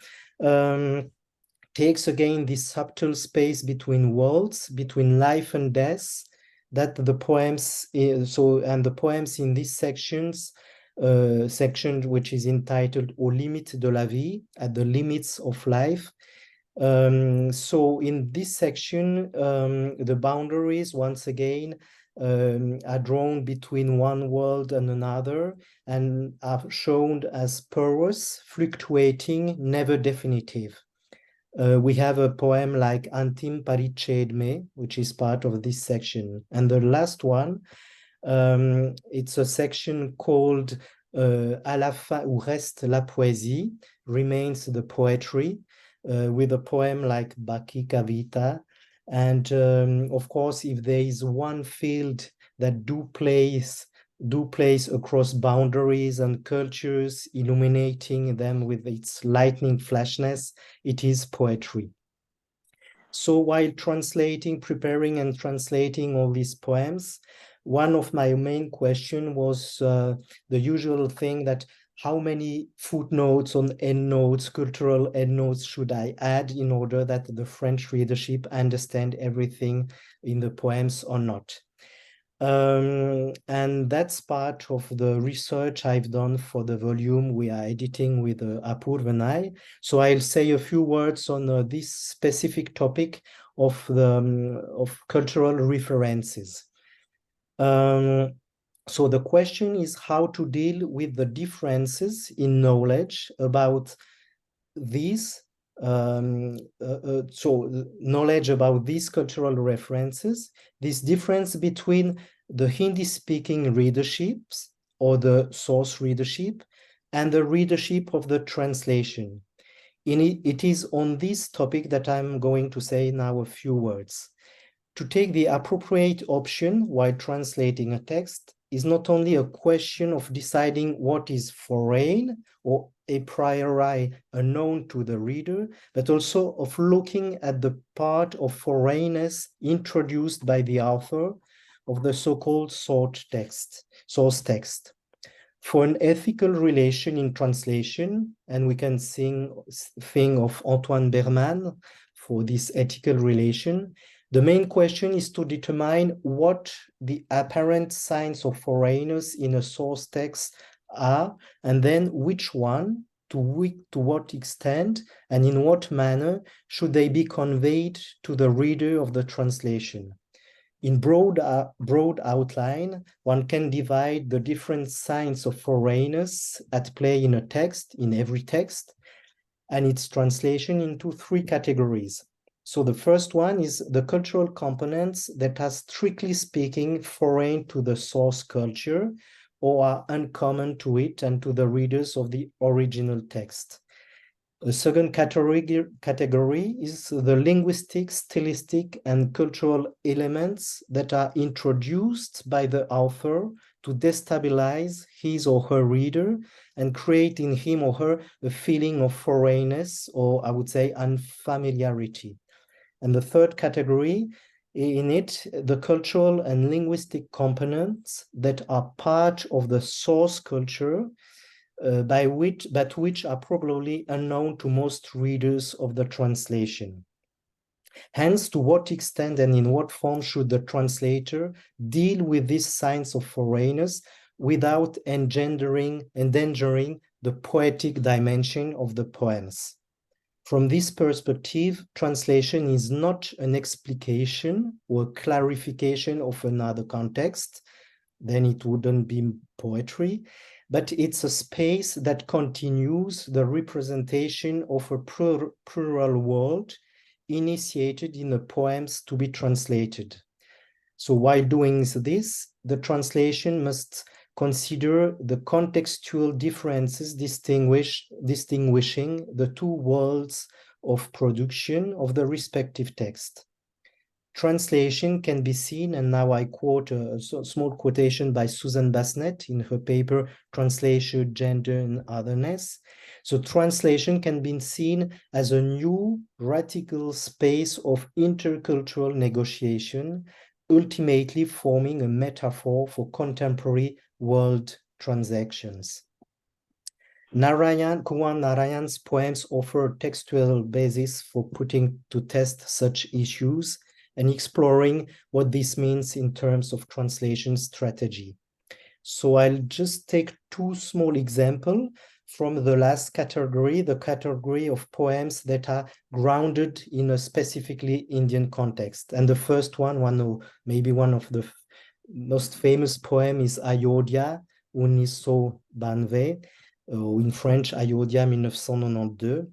takes again this subtle space between worlds, between life and death, that the poems, and the poems in these sections, section which is entitled Aux limites de la vie, at the limits of life. So in this section, the boundaries, once again, are drawn between one world and another, and are shown as porous, fluctuating, never definitive. We have a poem like Antim Parichedme, which is part of this section. And the last one, it's a section called À la fin où reste la poésie, remains the poetry, with a poem like Baki Kavita. And of course, if there is one field that do place across boundaries and cultures, illuminating them with its lightning flashness, it is poetry. So while preparing and translating all these poems, one of my main questions was the usual thing that how many footnotes on endnotes, cultural endnotes should I add in order that the French readership understand everything in the poems or not? And that's part of the research I've done for the volume we are editing with Apurva and I. So I'll say a few words on this specific topic of cultural references. So the question is how to deal with the differences in knowledge about these, so knowledge about these cultural references, this difference between the Hindi-speaking readerships or the source readership and the readership of the translation. It is on this topic that I'm going to say now a few words. To take the appropriate option while translating a text is not only a question of deciding what is foreign or a priori unknown to the reader, but also of looking at the part of foreignness introduced by the author of the so-called source text. For an ethical relation in translation, and we can think of Antoine Berman for this ethical relation, the main question is to determine what the apparent signs of foreigners in a source text are, and then which one, to what extent, and in what manner should they be conveyed to the reader of the translation. In broad outline, one can divide the different signs of foreigners at play in a text, in every text, and its translation into three categories. So the first one is the cultural components that are, strictly speaking, foreign to the source culture or are uncommon to it and to the readers of the original text. The second category is the linguistic, stylistic, and cultural elements that are introduced by the author to destabilize his or her reader and create in him or her a feeling of foreignness, or I would say unfamiliarity. And the third category, in it, the cultural and linguistic components that are part of the source culture, but which are probably unknown to most readers of the translation. Hence, to what extent and in what form should the translator deal with these signs of foreignness without endangering the poetic dimension of the poems? From this perspective, translation is not an explication or clarification of another context, then it wouldn't be poetry, but it's a space that continues the representation of a plural world initiated in the poems to be translated. So while doing this, the translation must consider the contextual differences distinguishing the two worlds of production of the respective text. Translation can be seen, and now I quote a small quotation by Susan Basnet in her paper, Translation, Gender and Otherness. So translation can be seen as a new radical space of intercultural negotiation, ultimately forming a metaphor for contemporary world transactions. Kunwar Narayan's poems offer a textual basis for putting to test such issues and exploring what this means in terms of translation strategy. So I'll just take two small examples from the last category, the category of poems that are grounded in a specifically Indian context. And the first one, maybe one of the most famous poem is Ayodhya, 1992, in French, Ayodhya, 1992.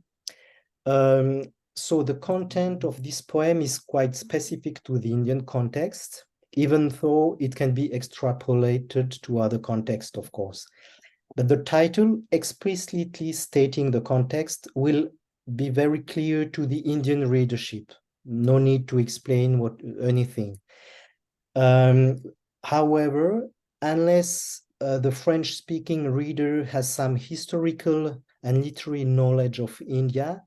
So the content of this poem is quite specific to the Indian context, even though it can be extrapolated to other contexts, of course. But the title, explicitly stating the context, will be very clear to the Indian readership. No need to explain anything. However, unless the French-speaking reader has some historical and literary knowledge of India,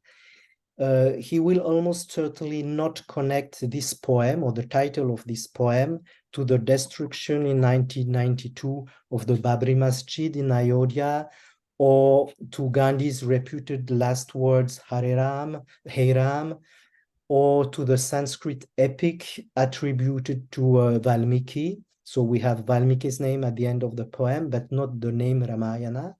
he will almost certainly not connect this poem or the title of this poem to the destruction in 1992 of the Babri Masjid in Ayodhya, or to Gandhi's reputed last words, Hare Ram, Hey Ram, or to the Sanskrit epic attributed to Valmiki. So we have Valmiki's name at the end of the poem, but not the name Ramayana.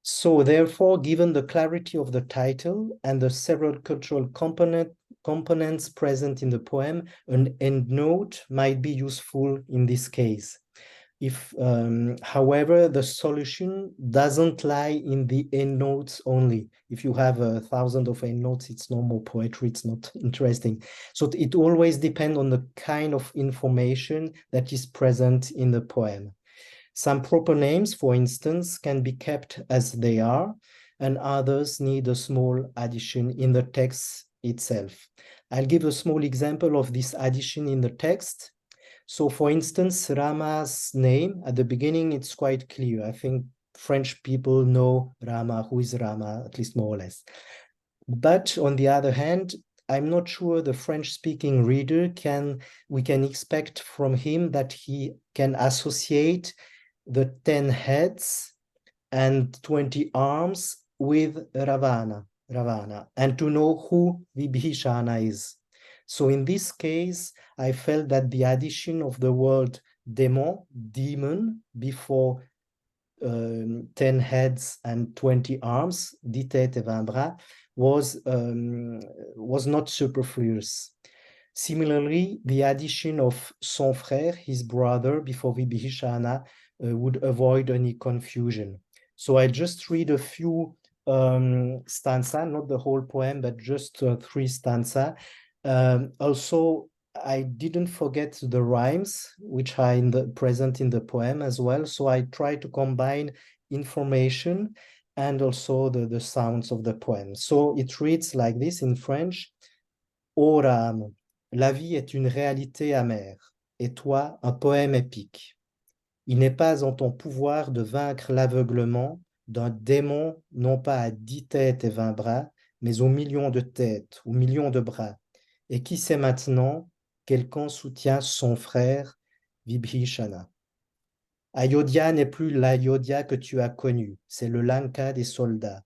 So therefore, given the clarity of the title and the several cultural components present in the poem, an endnote might be useful in this case. If, however, the solution doesn't lie in the endnotes only. If you have 1,000 of endnotes, it's no more poetry, it's not interesting. So it always depends on the kind of information that is present in the poem. Some proper names, for instance, can be kept as they are, and others need a small addition in the text itself. I'll give a small example of this addition in the text. So, for instance, Rama's name, at the beginning, it's quite clear. I think French people know Rama, who is Rama, at least more or less. But on the other hand, I'm not sure the French-speaking reader we can expect from him that he can associate the 10 heads and 20 arms with Ravana, and to know who Vibhishana is. So in this case, I felt that the addition of the word demon, before 10 heads and 20 arms, 10 têtes et 20 bras, was not superfluous. Similarly, the addition of son frère, his brother, before Vibhishana would avoid any confusion. So I just read a few stanza, not the whole poem, but just 3 stanza. Also, I didn't forget the rhymes, which are present in the poem as well. So I try to combine information and also the sounds of the poem. So it reads like this in French. Ô âme, la vie est une réalité amère, et toi, un poème épique. Il n'est pas en ton pouvoir de vaincre l'aveuglement d'un démon, non pas à 10 têtes et 20 bras, mais aux millions de têtes, aux millions de bras. Et qui sait maintenant quel camp soutient son frère, Vibhishana. Ayodhya n'est plus l'Ayodhya que tu as connu, c'est le Lanka des soldats.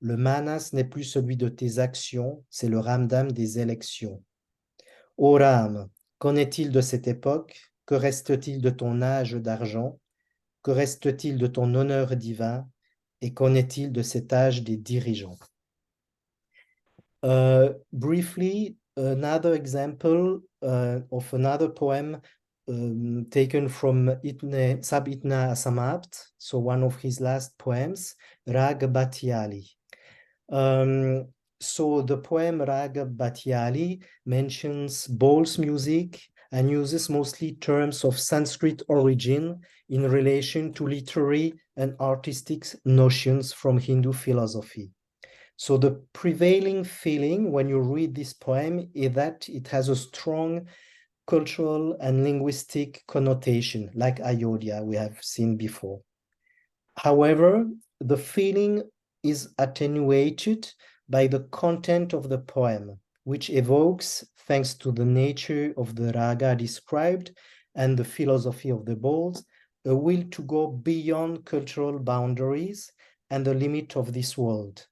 Le Manas n'est plus celui de tes actions, c'est le Ramdam des élections. Ô Ram, qu'en est-il de cette époque? Que reste-t-il de ton âge d'argent? Que reste-t-il de ton honneur divin? Et qu'en est-il de cet âge des dirigeants? Briefly, another example of another poem taken from Sabitna Samapt, so one of his last poems, Rag Batiali. So the poem Rag Batiali mentions bowls music and uses mostly terms of Sanskrit origin in relation to literary and artistic notions from Hindu philosophy. So the prevailing feeling when you read this poem is that it has a strong cultural and linguistic connotation, like Ayodhya we have seen before. However, the feeling is attenuated by the content of the poem, which evokes, thanks to the nature of the raga described and the philosophy of the bowls, a will to go beyond cultural boundaries and the limit of this world.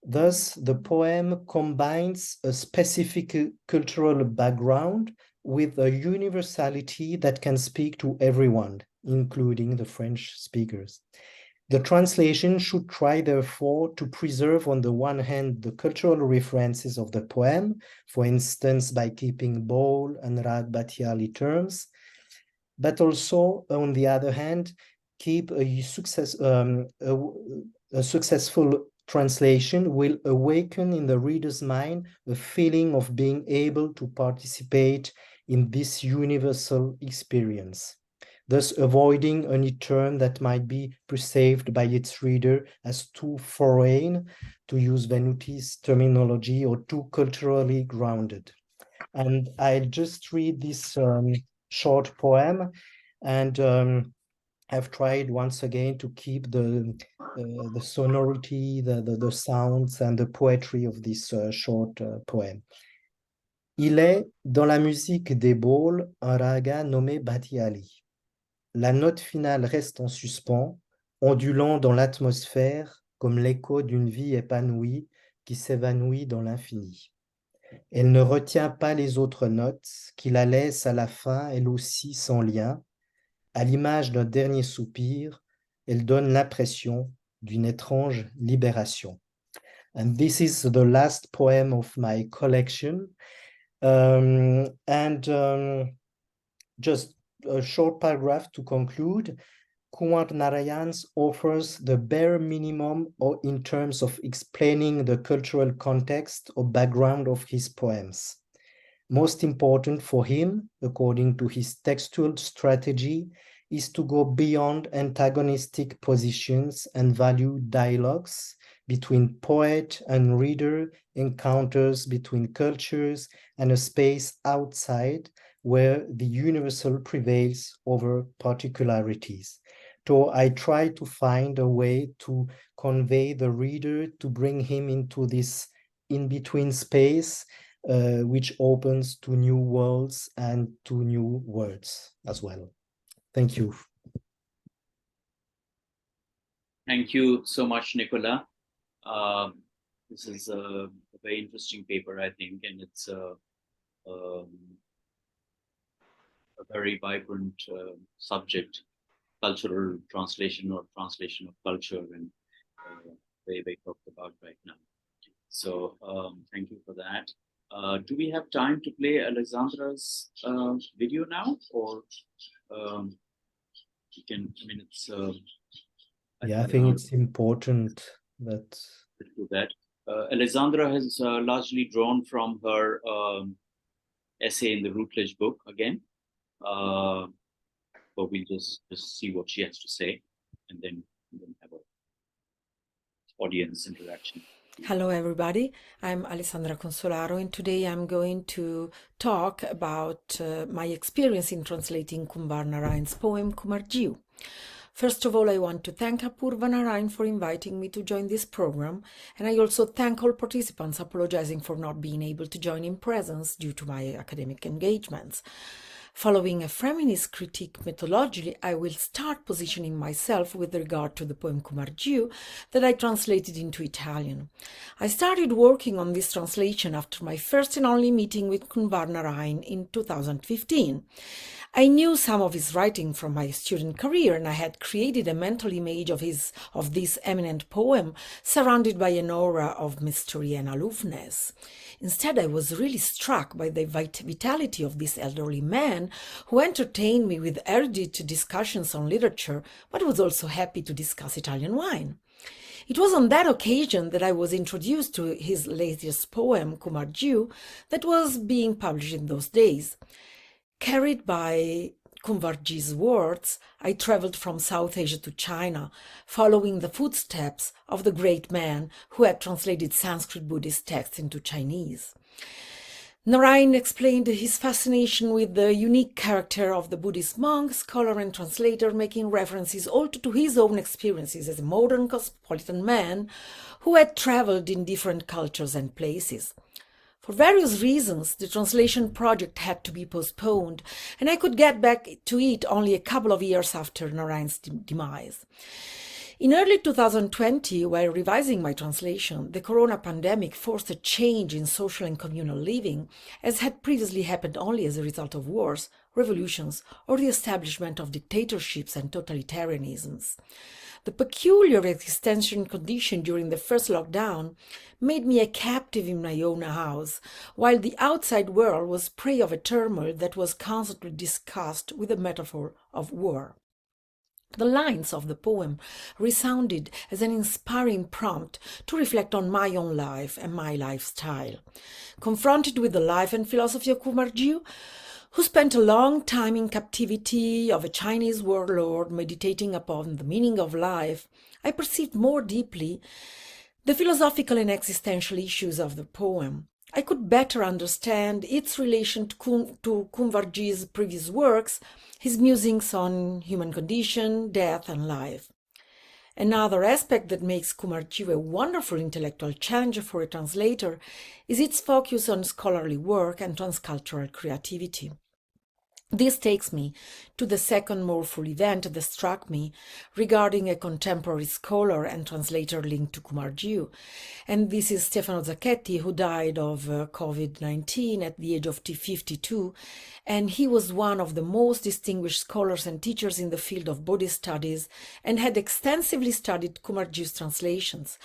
Thus, the poem combines a specific cultural background with a universality that can speak to everyone, including the French speakers. The translation should try, therefore, to preserve on the one hand the cultural references of the poem, for instance, by keeping bowl and rag batiali terms, but also, on the other hand, keep a successful translation will awaken in the reader's mind a feeling of being able to participate in this universal experience, thus avoiding any term that might be perceived by its reader as too foreign, to use Venuti's terminology, or too culturally grounded. And I'll just read this short poem, and I've tried once again to keep the sonority, the sounds and the poetry of this short poem. Il est dans la musique des bowls un raga nommé Batiali. La note finale reste en suspens, ondulant dans l'atmosphère comme l'écho d'une vie épanouie qui s'évanouit dans l'infini. Elle ne retient pas les autres notes, qui la laissent à la fin, elle aussi sans lien. À l'image d'un dernier soupir, elle donne l'impression d'une étrange libération. And this is the last poem of my collection. Just a short paragraph to conclude. Kunwar Narain offers the bare minimum in terms of explaining the cultural context or background of his poems. Most important for him, according to his textual strategy, is to go beyond antagonistic positions and value dialogues between poet and reader, encounters between cultures, and a space outside where the universal prevails over particularities. So I try to find a way to convey the reader, to bring him into this in-between space, which opens to new worlds and to new words as well. Thank you. Thank you so much, Nicola. This is a very interesting paper, I think, and it's a very vibrant subject, cultural translation or translation of culture, and they talked about right now. So thank you for that. Do we have time to play Alessandra's video now, or you can? I mean, it's. Yeah, I think it's important but Let's do that. Alessandra has largely drawn from her essay in the Routledge book again. But we'll just see what she has to say and then have an audience interaction. Hello, everybody. I'm Alessandra Consolaro, and today I'm going to talk about my experience in translating Kunwar Narain's poem Kumarjiu. First of all, I want to thank Apurva Narain for inviting me to join this program, and I also thank all participants, apologizing for not being able to join in presence due to my academic engagements. Following a feminist critique methodology, I will start positioning myself with regard to the poem Kumarjiu that I translated into Italian. I started working on this translation after my first and only meeting with Kunwar Narain in 2015. I knew some of his writing from my student career, and I had created a mental image of this eminent poem surrounded by an aura of mystery and aloofness. Instead, I was really struck by the vitality of this elderly man who entertained me with erudite discussions on literature, but was also happy to discuss Italian wine. It was on that occasion that I was introduced to his latest poem, Kumarjiu, that was being published in those days. Carried by Kunwarji's words, I traveled from South Asia to China, following the footsteps of the great man who had translated Sanskrit Buddhist texts into Chinese. Narain explained his fascination with the unique character of the Buddhist monk, scholar and translator, making references also to his own experiences as a modern cosmopolitan man who had traveled in different cultures and places. For various reasons, the translation project had to be postponed, and I could get back to it only a couple of years after Narain's demise. In early 2020, while revising my translation, the corona pandemic forced a change in social and communal living, as had previously happened only as a result of wars, revolutions, or the establishment of dictatorships and totalitarianisms. The peculiar existential condition during the first lockdown made me a captive in my own house, while the outside world was prey of a turmoil that was constantly discussed with the metaphor of war. The lines of the poem resounded as an inspiring prompt to reflect on my own life and my lifestyle. Confronted with the life and philosophy of Kumarjiu, who spent a long time in captivity of a Chinese warlord meditating upon the meaning of life, I perceived more deeply the philosophical and existential issues of the poem. I could better understand its relation to Kunwarji's previous works, his musings on human condition, death, and life. Another aspect that makes Kumarjiu a wonderful intellectual challenge for a translator is its focus on scholarly work and transcultural creativity. This takes me to the second more full event that struck me regarding a contemporary scholar and translator linked to Kumarjiu, and this is Stefano Zacchetti, who died of COVID-19 at the age of 52, and he was one of the most distinguished scholars and teachers in the field of Buddhist studies and had extensively studied Kumarjiu's translations.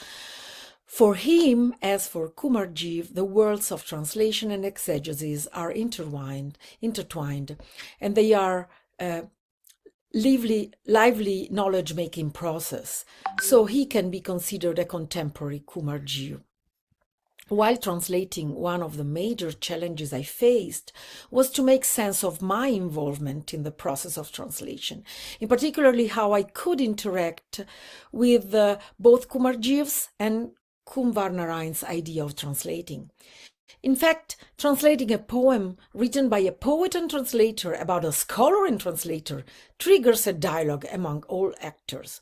For him, as for Kumarji, the worlds of translation and exegesis are intertwined, and they are a lively knowledge-making process, so he can be considered a contemporary Kumarji. While translating, one of the major challenges I faced was to make sense of my involvement in the process of translation, in particularly how I could interact with both Kumarji's and Kunwar Narain's idea of translating. In fact, translating a poem written by a poet and translator about a scholar and translator triggers a dialogue among all actors.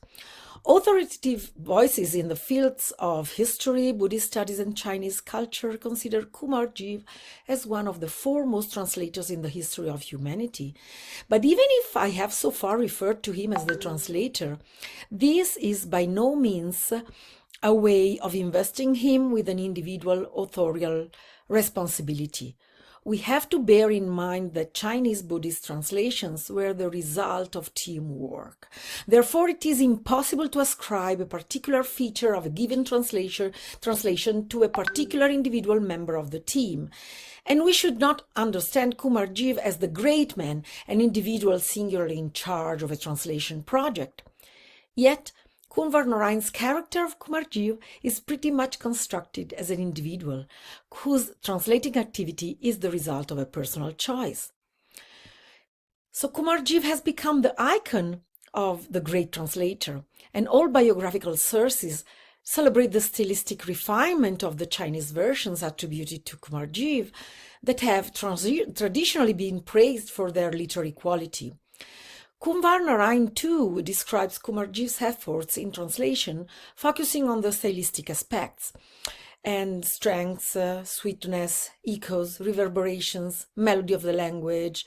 Authoritative voices in the fields of history, Buddhist studies, and Chinese culture consider Kumarji as one of the foremost translators in the history of humanity. But even if I have so far referred to him as the translator, this is by no means a way of investing him with an individual authorial responsibility. We have to bear in mind that Chinese Buddhist translations were the result of teamwork. Therefore, it is impossible to ascribe a particular feature of a given translation to a particular individual member of the team. And we should not understand Kumarji as the great man, an individual singularly in charge of a translation project. Yet, Kunwar Narain's character of Kumarjiv is pretty much constructed as an individual whose translating activity is the result of a personal choice. So Kumarjiv has become the icon of the great translator, and all biographical sources celebrate the stylistic refinement of the Chinese versions attributed to Kumarjiv that have traditionally been praised for their literary quality. Kunwar Narain too describes Kumarjiv's efforts in translation, focusing on the stylistic aspects and strengths, sweetness, echoes, reverberations, melody of the language.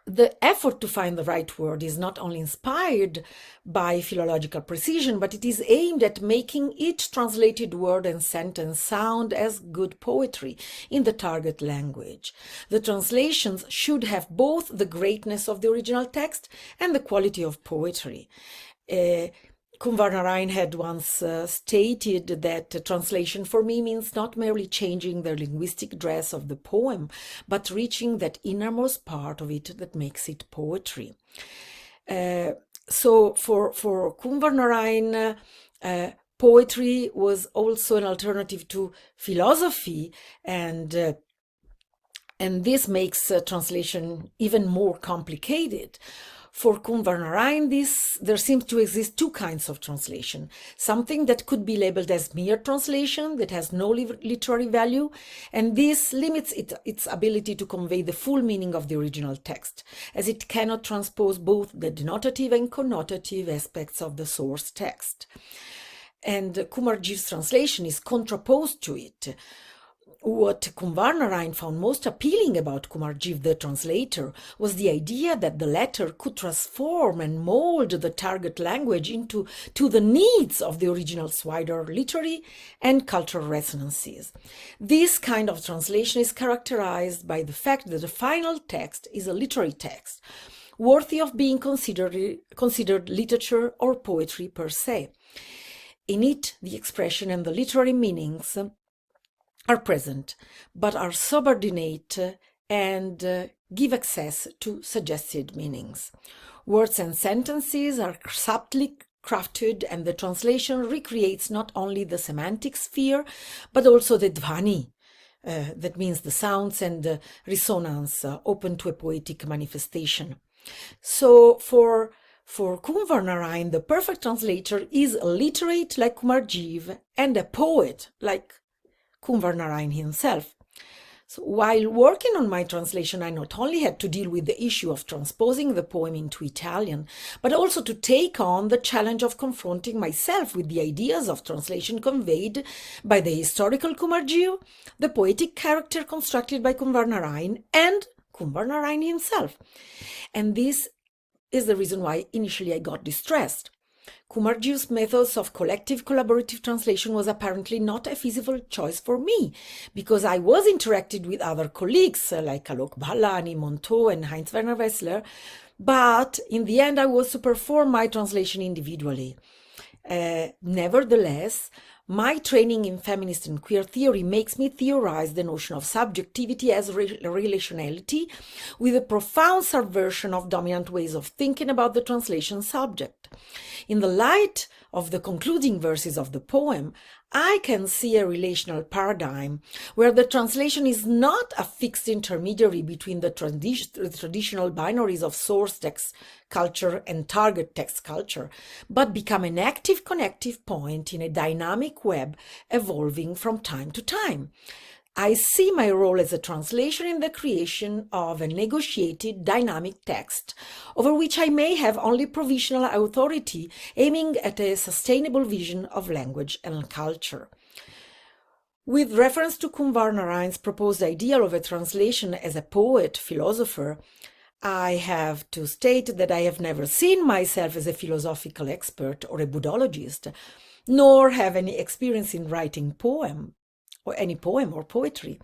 The effort to find the right word is not only inspired by philological precision, but it is aimed at making each translated word and sentence sound as good poetry in the target language. The translations should have both the greatness of the original text and the quality of poetry. Kunwar Narain had once stated that translation for me means not merely changing the linguistic dress of the poem, but reaching that innermost part of it that makes it poetry. So for Kunwar Narain, poetry was also an alternative to philosophy, and this makes translation even more complicated. For Kunwar Narain, there seems to exist two kinds of translation. Something that could be labeled as mere translation, that has no literary value, and this limits its ability to convey the full meaning of the original text, as it cannot transpose both the denotative and connotative aspects of the source text. And Kumarjiv's translation is contraposed to it. What Kunwar Narain found most appealing about Kumarjiv the translator was the idea that the latter could transform and mold the target language into the needs of the original's wider literary and cultural resonances. This kind of translation is characterized by the fact that the final text is a literary text, worthy of being considered literature or poetry per se. In it, the expression and the literary meanings are present, but are subordinate and give access to suggested meanings. Words and sentences are subtly crafted, and the translation recreates not only the semantic sphere, but also the dhvani, that means the sounds and resonance open to a poetic manifestation. So for Kunwar Narain, the perfect translator is a literate like Kumarjiv and a poet like Kunwar Narain himself. So while working on my translation, I not only had to deal with the issue of transposing the poem into Italian, but also to take on the challenge of confronting myself with the ideas of translation conveyed by the historical Kumarjiv, the poetic character constructed by Kunwar Narain, and Kunwar Narain himself. And this is the reason why initially I got distressed. Kumarjiv's methods of collective collaborative translation was apparently not a feasible choice for me, because I was interacted with other colleagues like Alok Bhalla, Annie Monteau, and Heinz Werner Wessler, but in the end I was to perform my translation individually. Nevertheless, my training in feminist and queer theory makes me theorize the notion of subjectivity as relationality with a profound subversion of dominant ways of thinking about the translation subject. In the light of the concluding verses of the poem, I can see a relational paradigm where the translation is not a fixed intermediary between the traditional binaries of source text culture and target text culture, but become an active connective point in a dynamic web evolving from time to time. I see my role as a translation in the creation of a negotiated dynamic text, over which I may have only provisional authority, aiming at a sustainable vision of language and culture. With reference to Kunwar Narain's proposed ideal of a translation as a poet, philosopher, I have to state that I have never seen myself as a philosophical expert or a Buddhologist, nor have any experience in writing poem or poetry.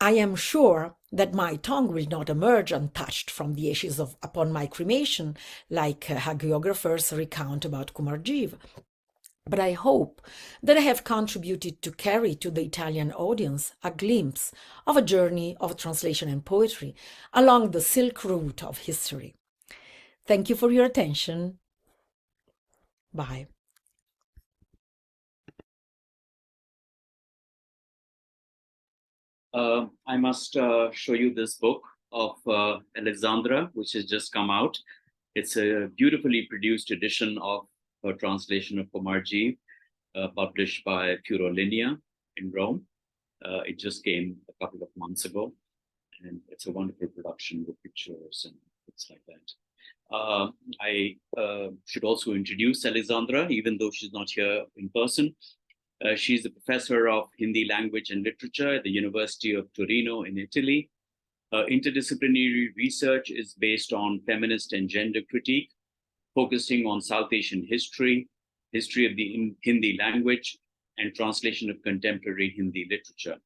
I am sure that my tongue will not emerge untouched from the ashes upon my cremation, like hagiographers recount about Kumarjiv. But I hope that I have contributed to carry to the Italian audience a glimpse of a journey of translation and poetry along the Silk Route of history. Thank you for your attention. Bye. I must show you this book of Alessandra, which has just come out. It's a beautifully produced edition of her translation of Comarji, published by Proletina in Rome. It just came a couple of months ago, and it's a wonderful production with pictures and things like that. I should also introduce Alessandra, even though she's not here in person. She's a professor of Hindi language and literature at the University of Torino in Italy. Interdisciplinary research is based on feminist and gender critique, focusing on South Asian history, history of the Hindi language, and translation of contemporary Hindi literature.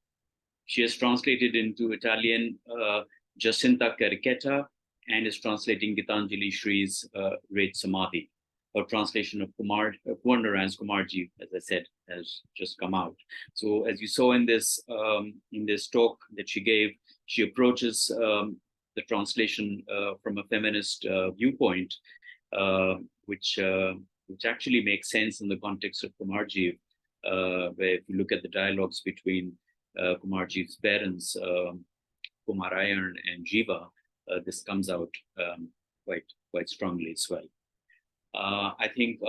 She has translated into Italian Giacinta Carichetta and is translating Gitanjali Shree's Red Samadhi. Her translation of Kunwar Narain's Comarji, as I said, has just come out. So as you saw in this talk that she gave, she approaches the translation from a feminist viewpoint, which actually makes sense in the context of Comarji, where if you look at the dialogues between Comarji's parents, Kumarayan and Jiva, this comes out quite strongly as well. I think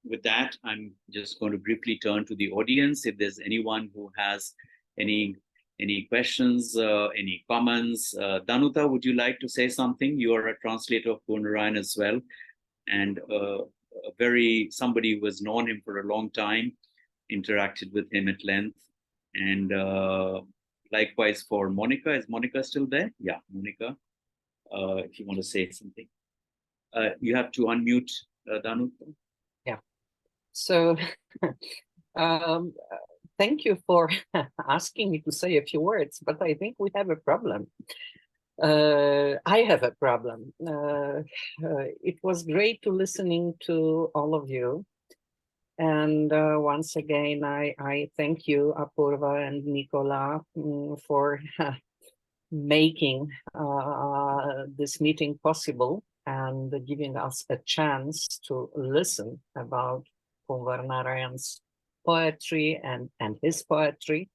with that, I'm just going to briefly turn to the audience. If there's anyone who has any questions, any comments. Danuta, would you like to say something? You are a translator of Kunwar Narain as well, and somebody who has known him for a long time, interacted with him at length, and likewise for Monica. Is Monica still there? Yeah, Monica, if you want to say something. You have to unmute, Danuta. Yeah. So thank you for asking me to say a few words, but I think we have a problem. I have a problem. It was great to listening to all of you. And once again, I thank you, Apurva and Nicola, for making this meeting possible and giving us a chance to listen about Kunwar Narain's poetry and his poetry.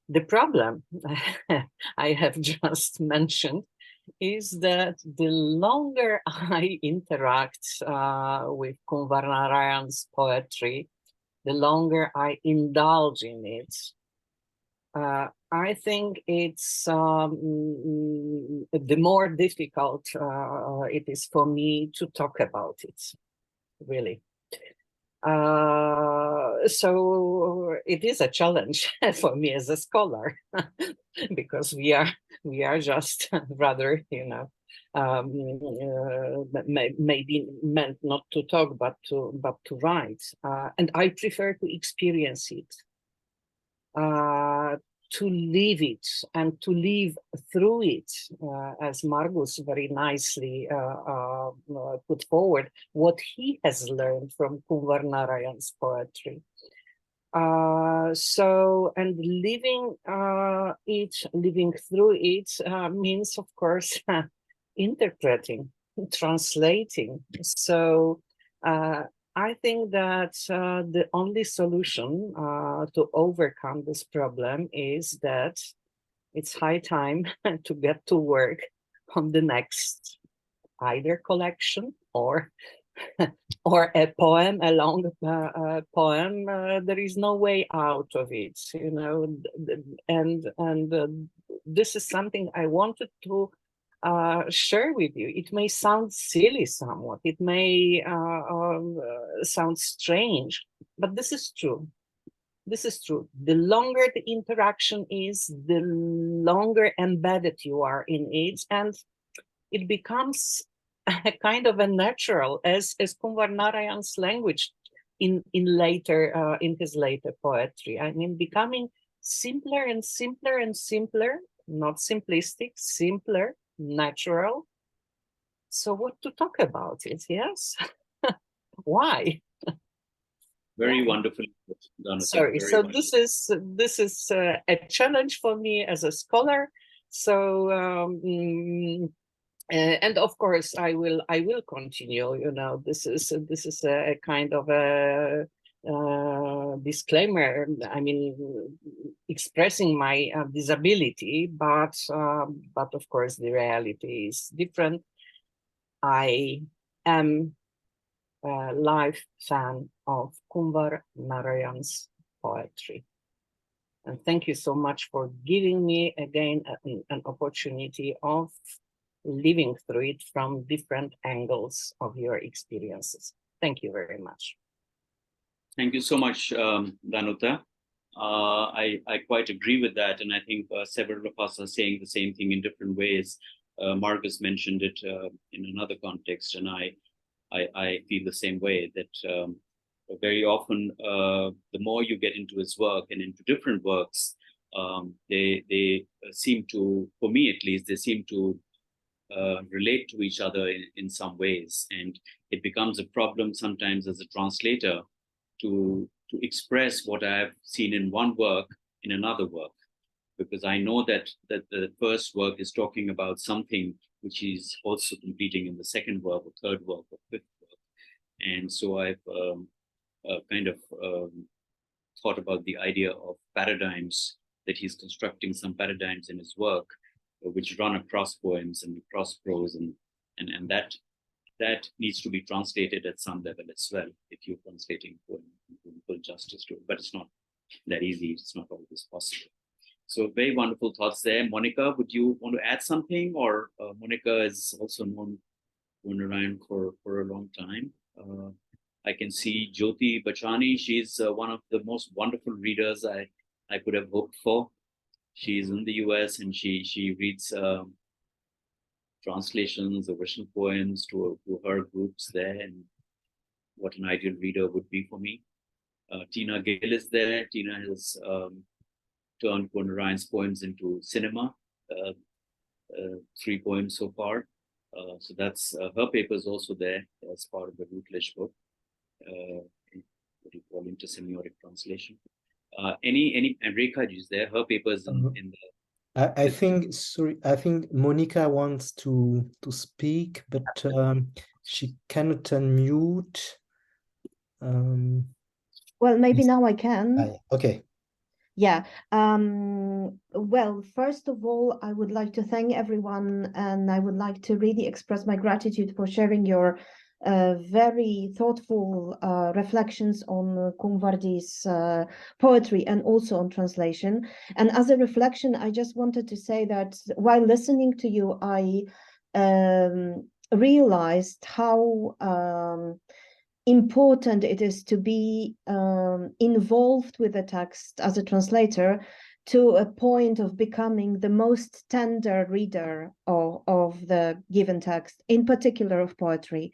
The problem I have just mentioned is that the longer I interact with Kunwar Narain's poetry, the longer I indulge in it, I think it's the more difficult it is for me to talk about it, really. So it is a challenge for me as a scholar because we are just rather, maybe meant not to talk but to write, and I prefer to experience it, to live it and to live through it, as Margus very nicely put forward what he has learned from Kunwar Narain's poetry. So, and living through it means, of course, interpreting, translating. So I think that the only solution to overcome this problem is that it's high time to get to work on the next either collection or a poem, a long poem. There is no way out of it, and this is something I wanted to share with you. It may sound silly somewhat, it may sound strange, but this is true. This is true. The longer the interaction is, the longer embedded you are in it, and it becomes a kind of a natural, as Kunwar Narain's language in his later poetry. I mean, becoming simpler and simpler and simpler, not simplistic, simpler, natural. So what to talk about it? Yes. Why? Very wonderful. Sorry. So this is a challenge for me as a scholar. So And of course, I will continue. You know, this is a kind of a disclaimer. I mean, expressing my disability, but of course, the reality is different. I am a live fan of Kunwar Narayan's poetry. And thank you so much for giving me again an opportunity of living through it from different angles of your experiences. Thank you very much. Thank you so much, Danuta. I quite agree with that. And I think several of us are saying the same thing in different ways. Margus mentioned it in another context, and I feel the same way, that very often the more you get into his work and into different works, they seem to, for me at least, they seem to relate to each other in some ways. And it becomes a problem sometimes as a translator to express what I have seen in one work in another work, because I know that the first work is talking about something which is also completing in the second work or third work or fifth work. And so I've kind of thought about the idea of paradigms, that he's constructing some paradigms in his work which run across poems and across prose, and that needs to be translated at some level as well, if you're translating poem to full justice to it. But it's not that easy, it's not always possible. So very wonderful thoughts there. Monica, would you want to add something? Or Monica is also known Narain for a long time. I can see Jyoti Bachani. She's one of the most wonderful readers I could have hoped for. She's in the US, and she reads translations of Russian poems to her groups there, and what an ideal reader would be for me. Tina Gill is there. Tina has turned Narain's poems into cinema, 3 poems so far. So that's her paper is also there as part of the Routledge book. What do you call intersemiotic translation? Any and Rekha is there. Her papers in the. I think, sorry, I think Monica wants to speak, but she cannot unmute. Well, maybe now I can. Okay. Yeah. Well, first of all, I would like to thank everyone, and I would like to really express my gratitude for sharing your very thoughtful reflections on Kunwar's poetry and also on translation. And as a reflection, I just wanted to say that while listening to you, I realized how important it is to be involved with the text as a translator to a point of becoming the most tender reader of the given text, in particular of poetry.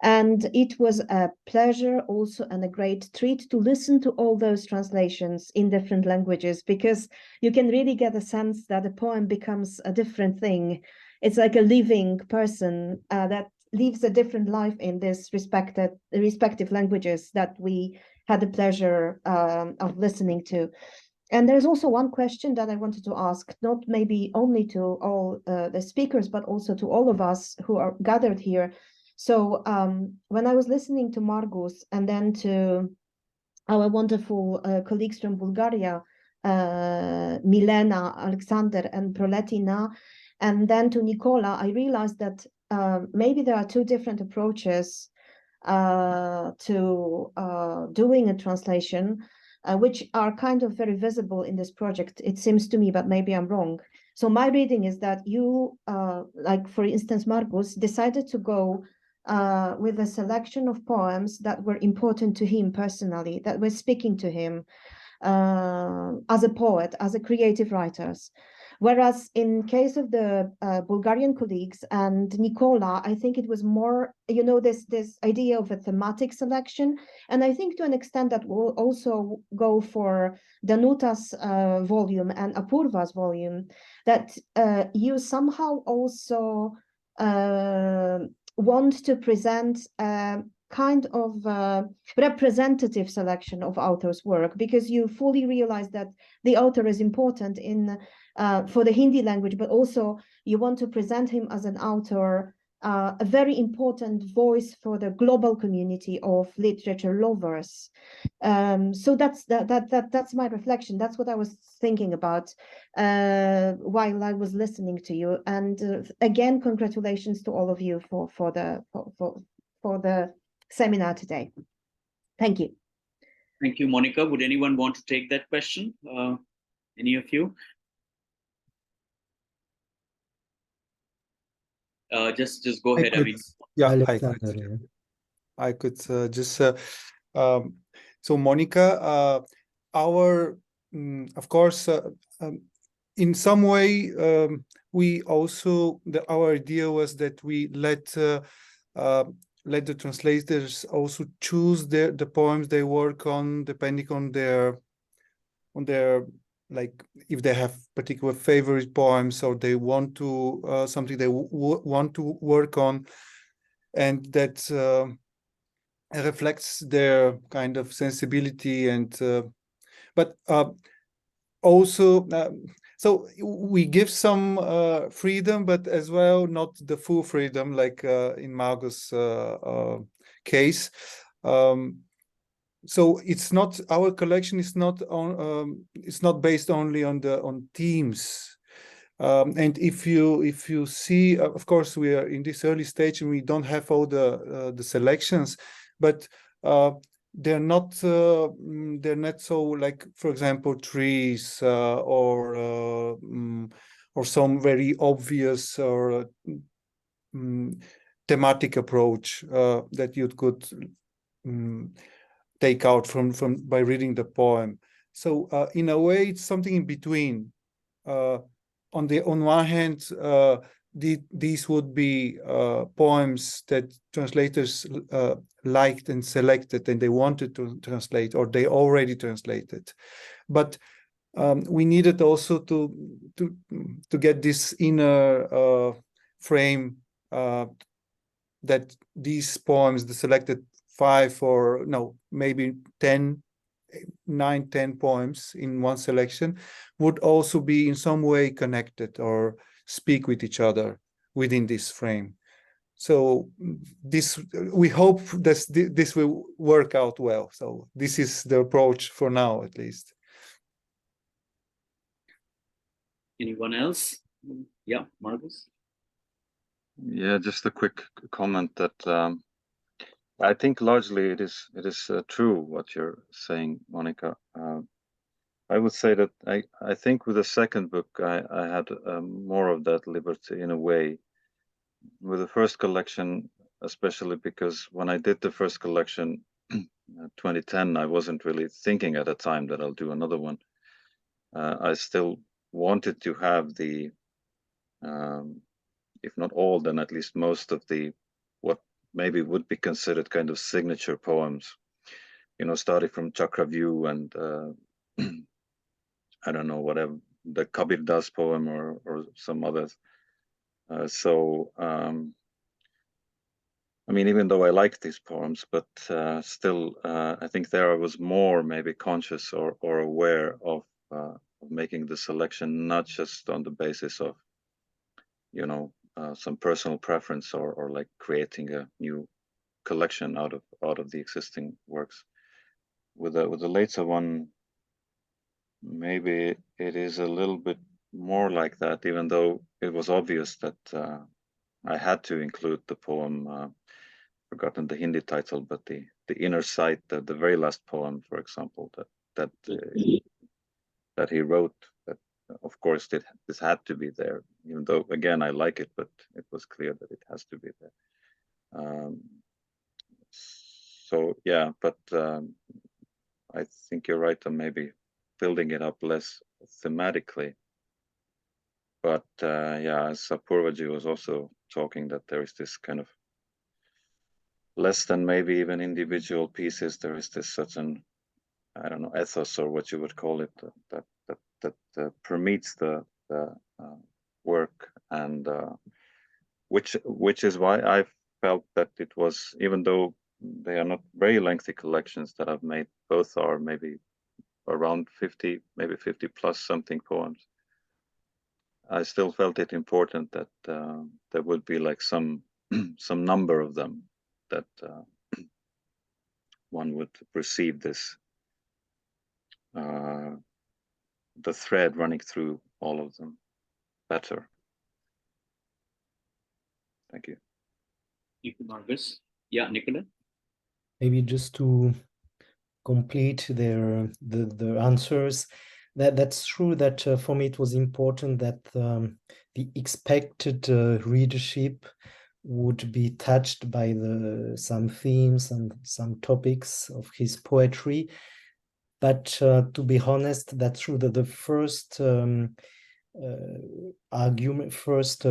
And it was a pleasure also and a great treat to listen to all those translations in different languages, because you can really get a sense that a poem becomes a different thing. It's like a living person that lives a different life in this respective languages that we had the pleasure of listening to. And there's also one question that I wanted to ask, not maybe only to all the speakers, but also to all of us who are gathered here. So when I was listening to Margus and then to our wonderful colleagues from Bulgaria, Milena, Aleksandar, and Proletina, and then to Nicola, I realized that maybe there are 2 different approaches to doing a translation, which are kind of very visible in this project, it seems to me, but maybe I'm wrong. So my reading is that you, like for instance, Margus, decided to go with a selection of poems that were important to him personally, that were speaking to him as a poet, as a creative writer. Whereas in case of the Bulgarian colleagues and Nicola, I think it was more, you know, this idea of a thematic selection. And I think to an extent that will also go for Danuta's volume and Apurva's volume, that you somehow also want to present a kind of representative selection of author's work, because you fully realize that the author is important in for the Hindi language, but also you want to present him as an author, a very important voice for the global community of literature lovers. So that's my reflection. That's what I was thinking about while I was listening to you. And again, congratulations to all of you for the seminar today. Thank you. Thank you, Monica. Would anyone want to take that question? Any of you? Just go ahead. I mean, yeah, Aleksandar, I could just so Monica, our of course in some way we also our idea was that we let the translators also choose the poems they work on depending on their like if they have particular favorite poems or they want to something they want to work on, and that reflects their kind of sensibility and but also so we give some freedom, but as well not the full freedom like in Margus case. So it's not, our collection is not on it's not based only on themes. And if you see, of course, we are in this early stage and we don't have all the selections, but they're not so like, for example, trees or some very obvious or thematic approach that you could take out from by reading the poem. So in a way, it's something in between. On one hand, these would be poems that translators liked and selected, and they wanted to translate, or they already translated. But we needed also to get this inner frame that these poems, the selected 5 or no, maybe 9, 10 poems in one selection, would also be in some way connected or speak with each other within this frame. So this, we hope that this will work out well. So this is the approach for now, at least. anyone else? Yeah, Margus? Yeah, just a quick comment that I think largely it is true what you're saying, Monica. I would say that I think with the second book I had more of that liberty in a way. With the first collection, especially because when I did the first collection, 2010, I wasn't really thinking at the time that I'll do another one. I still wanted to have the, if not all, then at least most of the what maybe would be considered kind of signature poems, you know, starting from Chakravyu and I don't know, whatever, the Kabir Das poem or some others. I mean, even though I like these poems, but still, I think there I was more maybe conscious or aware of making the selection not just on the basis of, you know, some personal preference or like creating a new collection out of the existing works. With the later one, maybe it is a little bit more like that, even though it was obvious that I had to include the poem, forgotten the Hindi title, but the Inner Sight, the very last poem, for example, that he wrote. That of course this had to be there, even though again I like it, but it was clear that it has to be there. So yeah, but I think you're right on maybe building it up less thematically. But yeah, as Apurva was also talking, that there is this kind of less than maybe even individual pieces, there is this certain, I don't know, ethos or what you would call it, that permeates the work, and which is why I felt that it was, even though they are not very lengthy collections that I've made. Both are maybe around 50, maybe 50 plus something poems. I still felt it important that there would be like some some number of them that one would perceive this the thread running through all of them better. Thank you. Thank you, Margus. Yeah, Nicola. Maybe just to complete the answers, that's true that for me it was important that the expected readership would be touched by some themes and some topics of his poetry. But to be honest, that's true that the first argument, first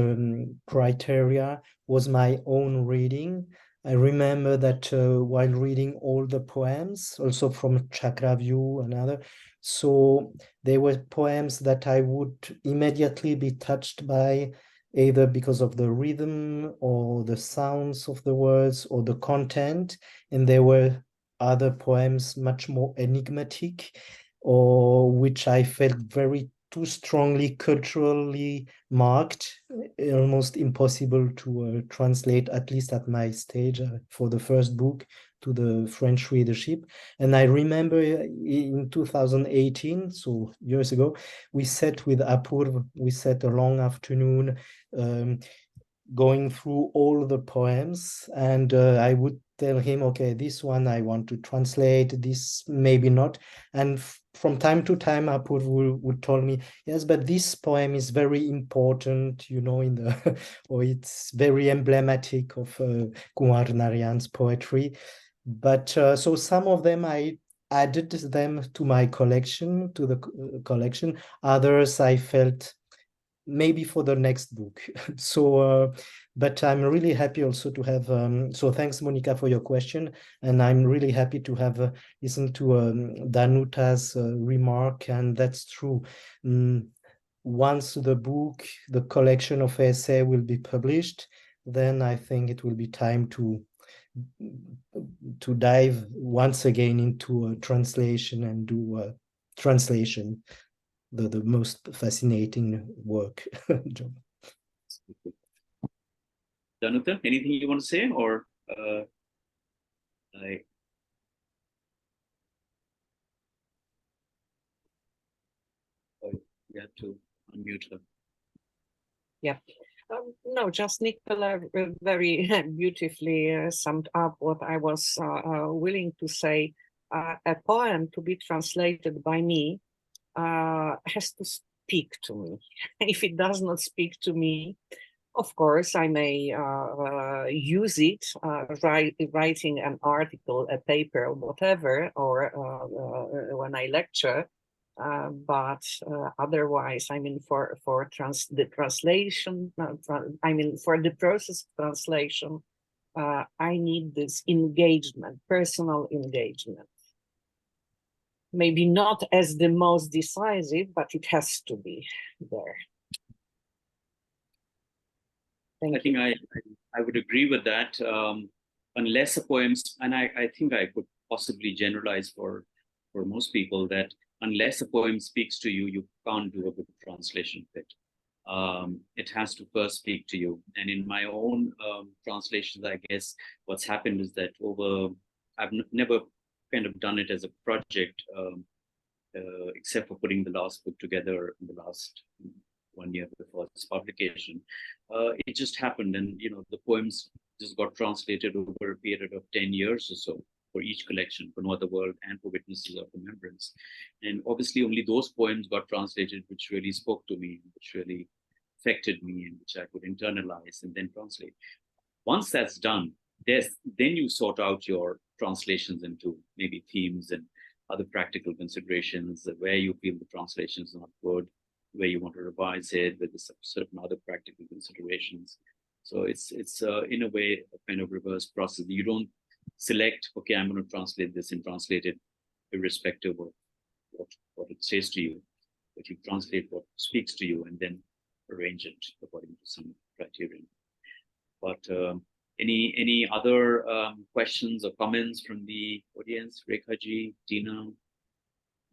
criteria was my own reading. I remember that while reading all the poems, also from Chakraview and other, so there were poems that I would immediately be touched by, either because of the rhythm or the sounds of the words or the content, and there were other poems much more enigmatic, or which I felt very too strongly culturally marked, almost impossible to translate, at least at my stage for the first book, to the French readership. And I remember in 2018, so years ago, we sat with Apurva, we sat a long afternoon going through all the poems, and I would tell him, okay, this one I want to translate, this maybe not. And from time to time, Apurva would tell me, yes, but this poem is very important, you know, in the, or it's very emblematic of Kunwar Narain's poetry. But so some of them I added them to my collection, to the collection. Others I felt maybe for the next book. So, but I'm really happy also to have, so thanks, Monica, for your question. And I'm really happy to have listened to Danuta's remark, and that's true. Once the book, the collection of essay will be published, then I think it will be time to dive once again into a translation and do a translation. The most fascinating work job. Danuta, anything you want to say, or you have to unmute her. Yeah. No, just Nicola very beautifully summed up what I was willing to say. A poem to be translated by me has to speak to me. If it does not speak to me, of course, I may use it, writing an article, a paper, or whatever, or when I lecture. But otherwise, I mean, for the translation, I mean, for the process of translation, I need this engagement, personal engagement. Maybe not as the most decisive, but it has to be there. I think I would agree with that. Unless a poem, and I think I could possibly generalize for most people that unless a poem speaks to you, you can't do a good translation of it. It has to first speak to you. And in my own translations, I guess what's happened is that I've never kind of done it as a project, except for putting the last book together in the last 1 year before its publication. It just happened, and the poems just got translated over a period of 10 years or so for each collection, for No Other World and for Witnesses of Remembrance. And obviously only those poems got translated which really spoke to me, which really affected me, and which I could internalize and then translate. Once that's done, then you sort out your translations into maybe themes and other practical considerations, where you feel the translation is not good, where you want to revise it, with certain other practical considerations. So it's in a way a kind of reverse process. You don't select, okay, I'm going to translate this and translate it irrespective of what it says to you, but you translate what speaks to you and then arrange it according to some criterion. But Any other questions or comments from the audience? Rekhaji, Tina,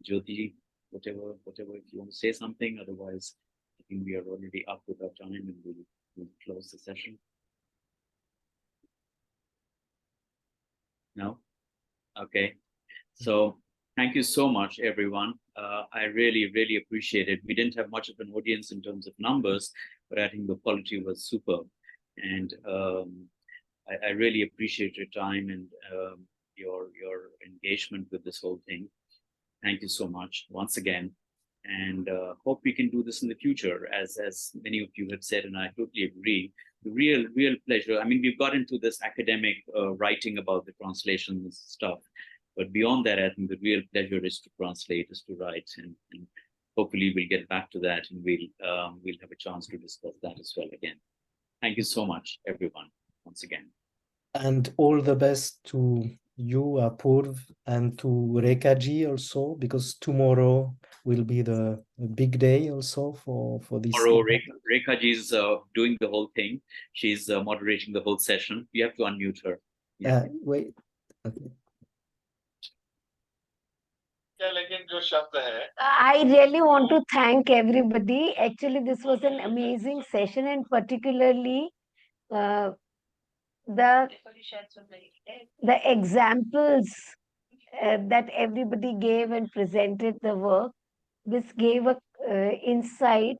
Jyoti, whatever, if you want to say something. Otherwise, I think we are already up with our time and we'll close the session. No? Okay. So thank you so much, everyone. I really, really appreciate it. We didn't have much of an audience in terms of numbers, but I think the quality was superb. And I really appreciate your time and your engagement with this whole thing. Thank you so much once again. And hope we can do this in the future, as many of you have said, and I totally agree. The real pleasure. I mean, we've got into this academic writing about the translations stuff, but beyond that, I think the real pleasure is to translate, is to write, and hopefully we'll get back to that, and we'll have a chance to discuss that as well again. Thank you so much, everyone, once again. And all the best to you, Apurva, and to Rekhaji also, because tomorrow will be the big day also for this. Tomorrow, Rekhaji is doing the whole thing. She's moderating the whole session. You have to unmute her. Yeah. Wait. Okay. I really want to thank everybody. Actually, this was an amazing session, and particularly the examples that everybody gave and presented the work. This gave a insight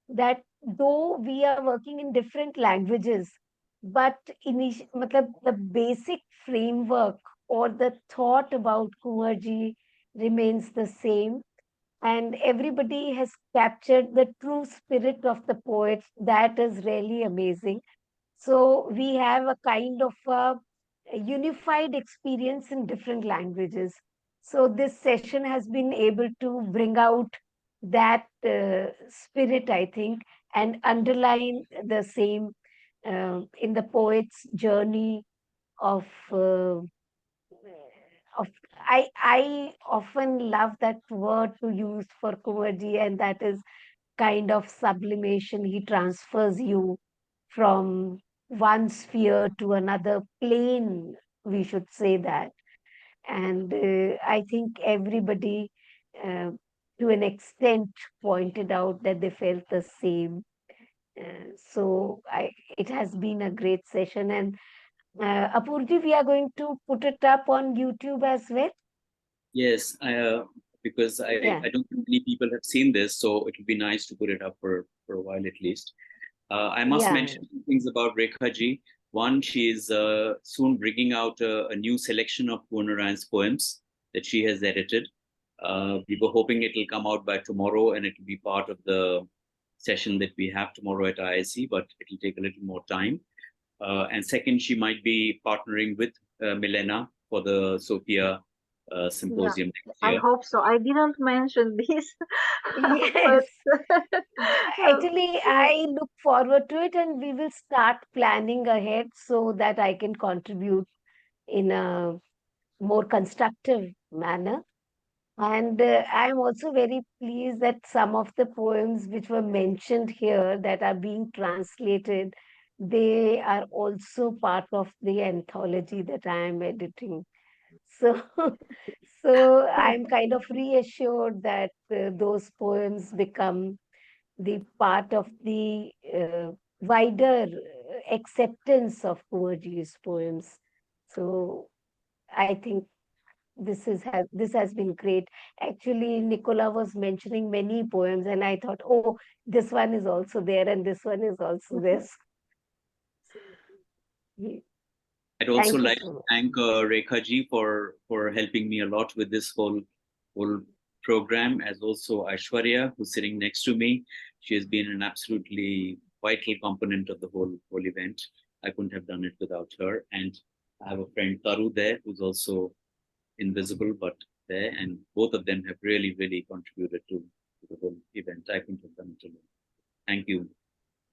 that though we are working in different languages, but the basic framework or the thought about Kunwarji remains the same, and everybody has captured the true spirit of the poets. That is really amazing. So we have a kind of a unified experience in different languages. So this session has been able to bring out that spirit, I think, and underline the same in the poet's journey of I often love that word to use for Kunwarji, and that is kind of sublimation. He transfers you from one sphere to another plane, we should say that. And I think everybody, to an extent, pointed out that they felt the same. So it has been a great session. And Apurji, we are going to put it up on YouTube as well. Yes, because I don't think many people have seen this, so it would be nice to put it up for a while at least. I must mention two things about Rekhaji. One, she is soon bringing out a new selection of Kunwar Narain's poems that she has edited. We were hoping it will come out by tomorrow, and it will be part of the session that we have tomorrow at IIC, but it will take a little more time. And second, she might be partnering with Milena for the Sofia symposium next year. I hope so. I didn't mention this. Yes. Actually, I look forward to it, and we will start planning ahead so that I can contribute in a more constructive manner. And I'm also very pleased that some of the poems which were mentioned here that are being translated, they are also part of the anthology that I am editing. So, so I'm kind of reassured that those poems become the part of the wider acceptance of Kunwarji's poems. So I think this has been great. Actually, Nicola was mentioning many poems, and I thought, oh, this one is also there, and this one is also there. I'd also like to thank Rekhaji for helping me a lot with this whole program, as also Aishwarya, who's sitting next to me. She has been an absolutely vital component of the whole event. I couldn't have done it without her. And I have a friend Taru there, who's also invisible but there, and both of them have really, really contributed to the whole event. I couldn't have done it alone. Thank you,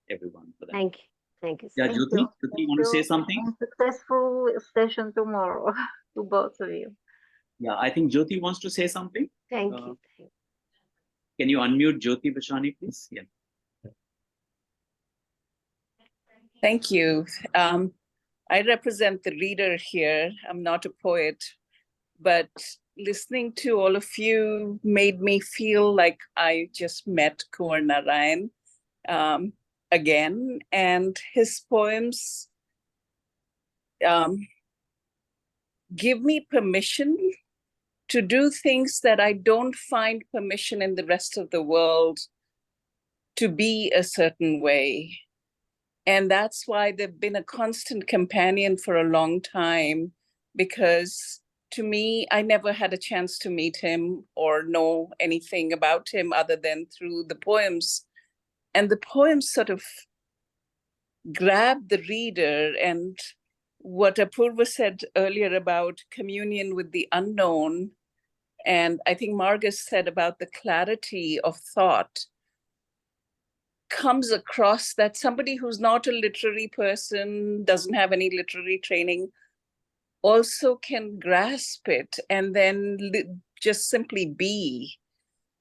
everyone, for that. Thank you. Thank you. Yeah, Jyoti, you want to say something? Successful session tomorrow to both of you. Yeah, I think Jyoti wants to say something. Thank you. Can you unmute Jyoti Bashani, please? Yeah. Thank you. I represent the reader here. I'm not a poet, but listening to all of you made me feel like I just met Kunwar Narain again, and his poems give me permission to do things that I don't find permission in the rest of the world to be a certain way. And that's why they've been a constant companion for a long time, because to me, I never had a chance to meet him or know anything about him other than through the poems. And the poems sort of grab the reader, and what Apurva said earlier about communion with the unknown, and I think Margus said about the clarity of thought, comes across that somebody who's not a literary person, doesn't have any literary training, also can grasp it and then just simply be.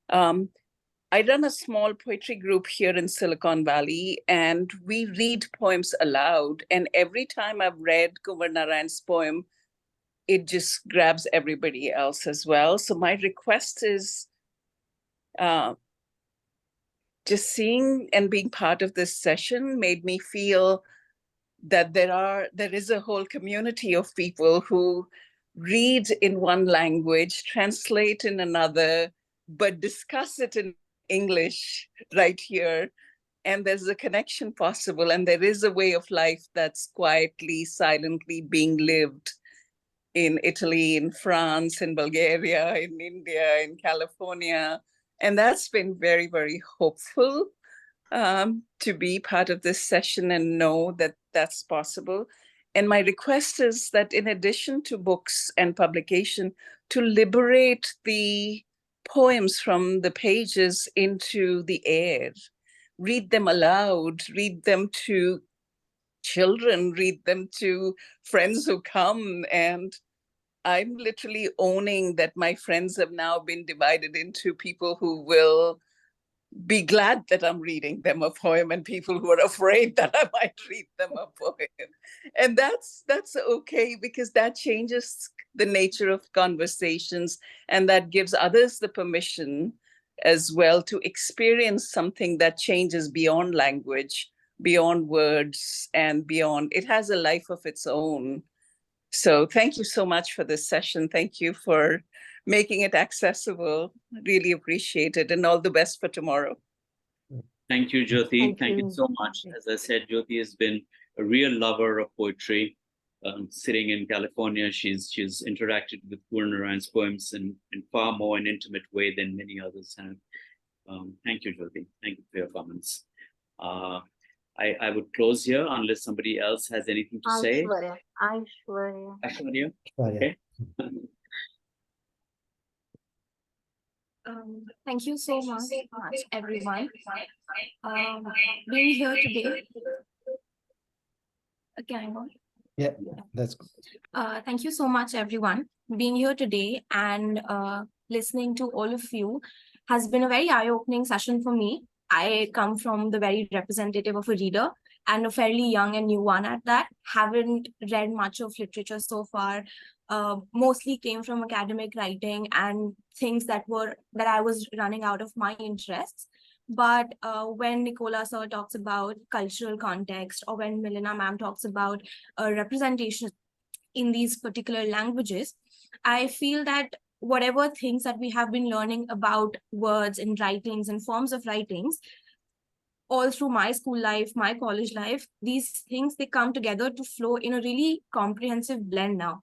I run a small poetry group here in Silicon Valley, and we read poems aloud. And every time I've read Kunwar Narain's poem, it just grabs everybody else as well. So my request is just seeing and being part of this session made me feel that there is a whole community of people who read in one language, translate in another, but discuss it in English right here. And there's a connection possible, and there is a way of life that's quietly, silently being lived in Italy, in France, in Bulgaria, in India, in California. And that's been very, very hopeful to be part of this session and know that that's possible. And my request is that in addition to books and publication, to liberate the poems from the pages into the air, read them aloud, read them to children, read them to friends who come. And I'm literally owning that my friends have now been divided into people who will be glad that I'm reading them a poem and people who are afraid that I might read them a poem. And that's okay, because that changes the nature of conversations, and that gives others the permission as well to experience something that changes beyond language, beyond words, and beyond. It has a life of its own. So thank you so much for this session. Thank you for making it accessible. Really appreciate it, and all the best for tomorrow. Thank you, Jyoti. Thank you so much. As I said, Jyoti has been a real lover of poetry. Sitting in California, she's interacted with Kunwar Narain's poems in far more an intimate way than many others have. Thank you, Jyoti. Thank you for your comments. I would close here unless somebody else has anything to say. Aishwarya. Okay. Thank you so much, everyone. Being here today. Again, yeah, that's good. Thank you so much, everyone. Being here today and listening to all of you has been a very eye-opening session for me. I come from the very representative of a reader, and a fairly young and new one at that. Haven't read much of literature so far. Mostly came from academic writing and things that I was running out of my interests. But when Nicola sir talks about cultural context, or when Milena ma'am talks about representation in these particular languages, I feel that whatever things that we have been learning about words and writings and forms of writings, all through my school life, my college life, these things, they come together to flow in a really comprehensive blend now.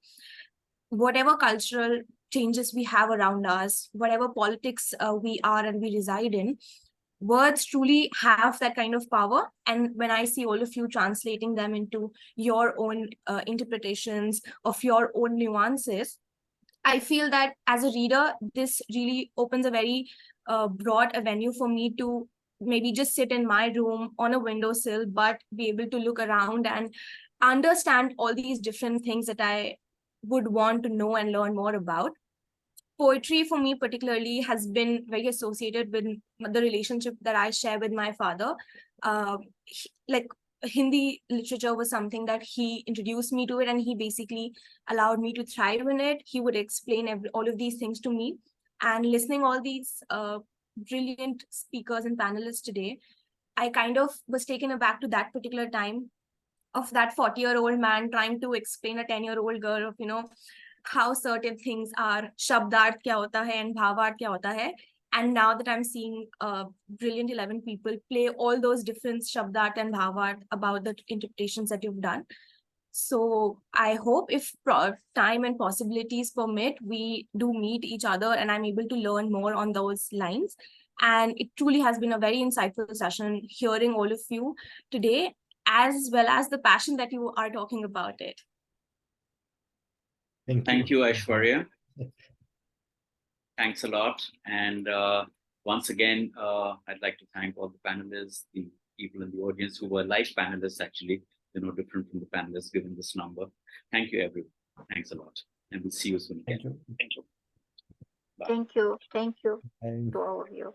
Whatever cultural changes we have around us, whatever politics we are and we reside in, words truly have that kind of power. And when I see all of you translating them into your own interpretations of your own nuances, I feel that as a reader, this really opens a very broad avenue for me to maybe just sit in my room on a windowsill, but be able to look around and understand all these different things that I would want to know and learn more about. Poetry for me particularly has been very associated with the relationship that I share with my father. Like Hindi literature was something that he introduced me to it, and he basically allowed me to thrive in it. He would explain all of these things to me, and listening all these brilliant speakers and panelists today, I kind of was taken aback to that particular time of that 40-year-old man trying to explain a 10-year-old girl of, how certain things are, shabdart kya hota hai and bhavart kya hota hai. And now that I'm seeing brilliant 11 people play all those different shabdart and bhavart about the interpretations that you've done. So I hope if time and possibilities permit, we do meet each other and I'm able to learn more on those lines. And it truly has been a very insightful session hearing all of you today, as well as the passion that you are talking about it. Thank you, Aishwarya. Thanks a lot. And once again, I'd like to thank all the panelists, the people in the audience who were live panelists, actually, different from the panelists given this number. Thank you, everyone. Thanks a lot. And we'll see you soon again. Thank you. Thank you. Thank you to all of you.